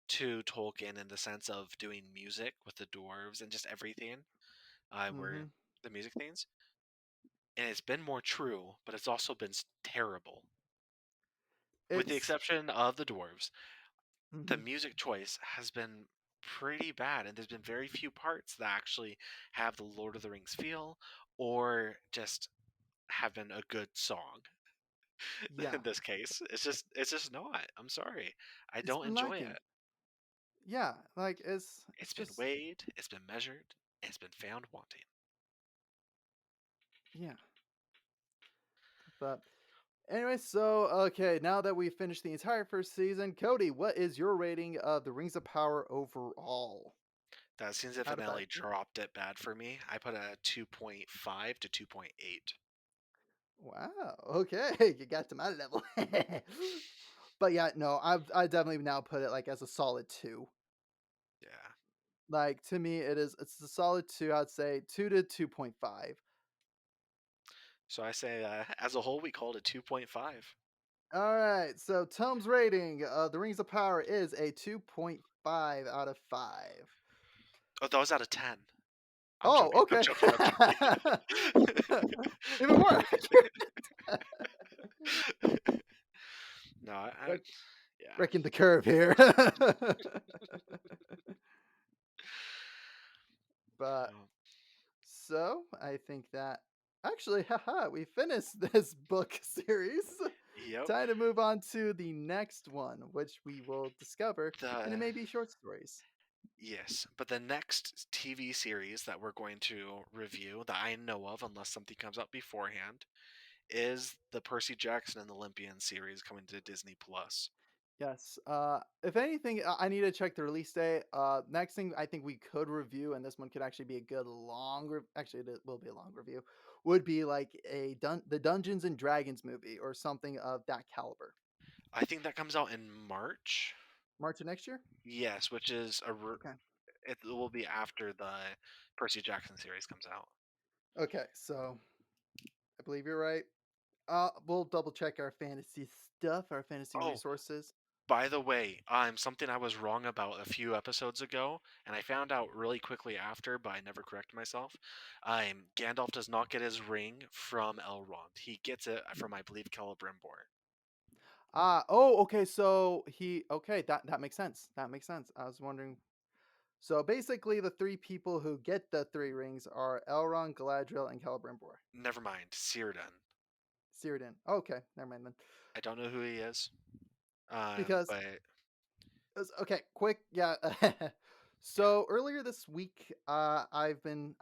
to Tolkien in the sense of doing music with the dwarves and just everything, where Mhm. the music things, and it's been more true, but it's also been terrible. With the It's exception of the dwarves, the mhm. music choice has been pretty bad, and there's been very few parts that actually have the Lord of the Rings feel or just have been a good song. In Yeah. this case, it's just not. I'm sorry. I It's don't been enjoy lacking. it. Yeah, like it's It's been just weighed, it's been measured, and it's been found wanting. yeah. But anyway, so okay, now that we've finished the entire first season, Cody, what is your rating of the Rings of Power overall? That seems Out of five. definitely dropped it bad for me. I put a 2.5 to 2.8. Wow. Okay, you got to my level. But yeah, no, I definitely now put it like as a solid two. Yeah. Like to me, it's a solid two. I'd say 2 to 2.5. So I say, as a whole, we called it 2.5. All right, so Tom's rating of The Rings of Power is a 2.5 out of 5. Oh, that was out of 10. I'm Oh, joking. I'm okay. joking. I'm joking. Even more accurate. No, Break, yeah. breaking the curve here. But No. so I think that actually, haha, we finished this book series. Yep. Time to move on to the next one, which we will discover, and it The may be short stories. Yes, but the next TV series that we're going to review that I know of, unless something comes up beforehand, is the Percy Jackson and the Olympian series coming to Disney Plus. Yes. If anything, I need to check the release date. Next thing I think we could review, and this one could actually be a good long. Actually, it will be a long review. Would be like the Dungeons and Dragons movie or something of that caliber. I think that comes out in March. March of next year. Yes, which is Okay. it will be after the Percy Jackson series comes out. Okay. So I believe you're right. We'll double check our fantasy stuff, our fantasy Oh, resources. by the way, something I was wrong about a few episodes ago, and I found out really quickly after, but I never corrected myself. Gandalf does not get his ring from Elrond. He gets it from, I believe, Celebrimbor. Oh, okay. So okay, that makes sense. That makes sense. I was wondering. So basically, the three people who get the three rings are Elrond, Galadriel, and Celebrimbor. Never mind, Círdan. Círdan. Okay, never mind then. I don't know who he is, Because but okay, quick, yeah. yeah. So earlier this week, I've been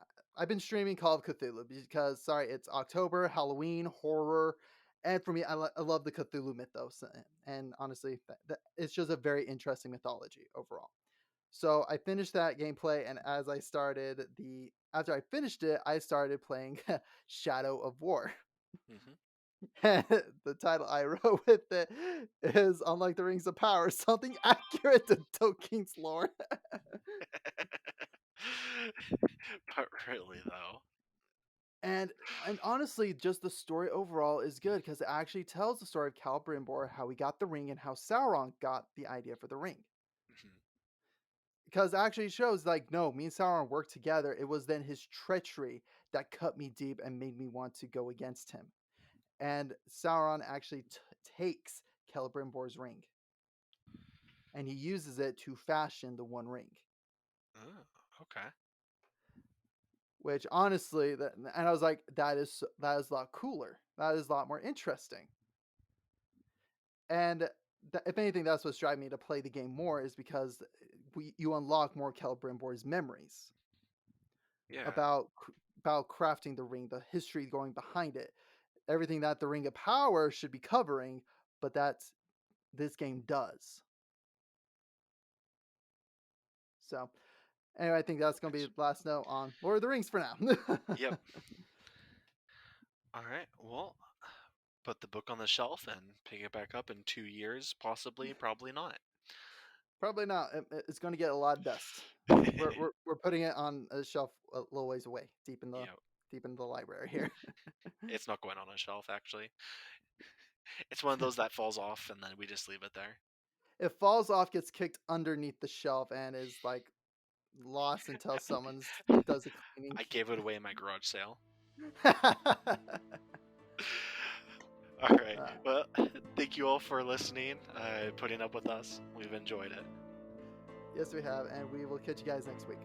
streaming Call of Cthulhu because sorry, it's October, Halloween, horror, and for me, I love the Cthulhu mythos, and honestly, it's just a very interesting mythology overall. So I finished that gameplay, and after I finished it, I started playing Shadow of War. Hmm. The title I wrote with it is unlike the Rings of Power, something accurate to Tolkien's lore. But really, though. and and honestly, just the story overall is good because it actually tells the story of Celebrimbor, how he got the ring, and how Sauron got the idea for the ring. Mhm. Because it actually shows like no, me and Sauron worked together. It was then his treachery that cut me deep and made me want to go against him. And Sauron actually takes Celebrimbor's ring and he uses it to fashion the One Ring. Oh, okay. Which honestly, and I was like, that is a lot cooler. That is a lot more interesting. And if anything, that's what's driving me to play the game more is because you unlock more Celebrimbor's memories Yeah. about about crafting the ring, the history going behind it, everything that the Ring of Power should be covering, but that this game does. So anyway, I think that's going to be Nice. the last note on Lord of the Rings for now. Yep. All right. Well, put the book on the shelf and pick it back up in 2 years, possibly, probably not. Probably not. It's going to get a lot of dust. We're putting it on a shelf a little ways away, Yep. deep in the library here. It's not going on a shelf, actually. It's one of those that falls off and then we just leave it there. It falls off, gets kicked underneath the shelf, and is like lost until someone does a cleaning. I gave it away in my garage sale. All right. uh, Well, thank you all for listening, putting up with us. We've enjoyed it. yes, we have, and we will catch you guys next week.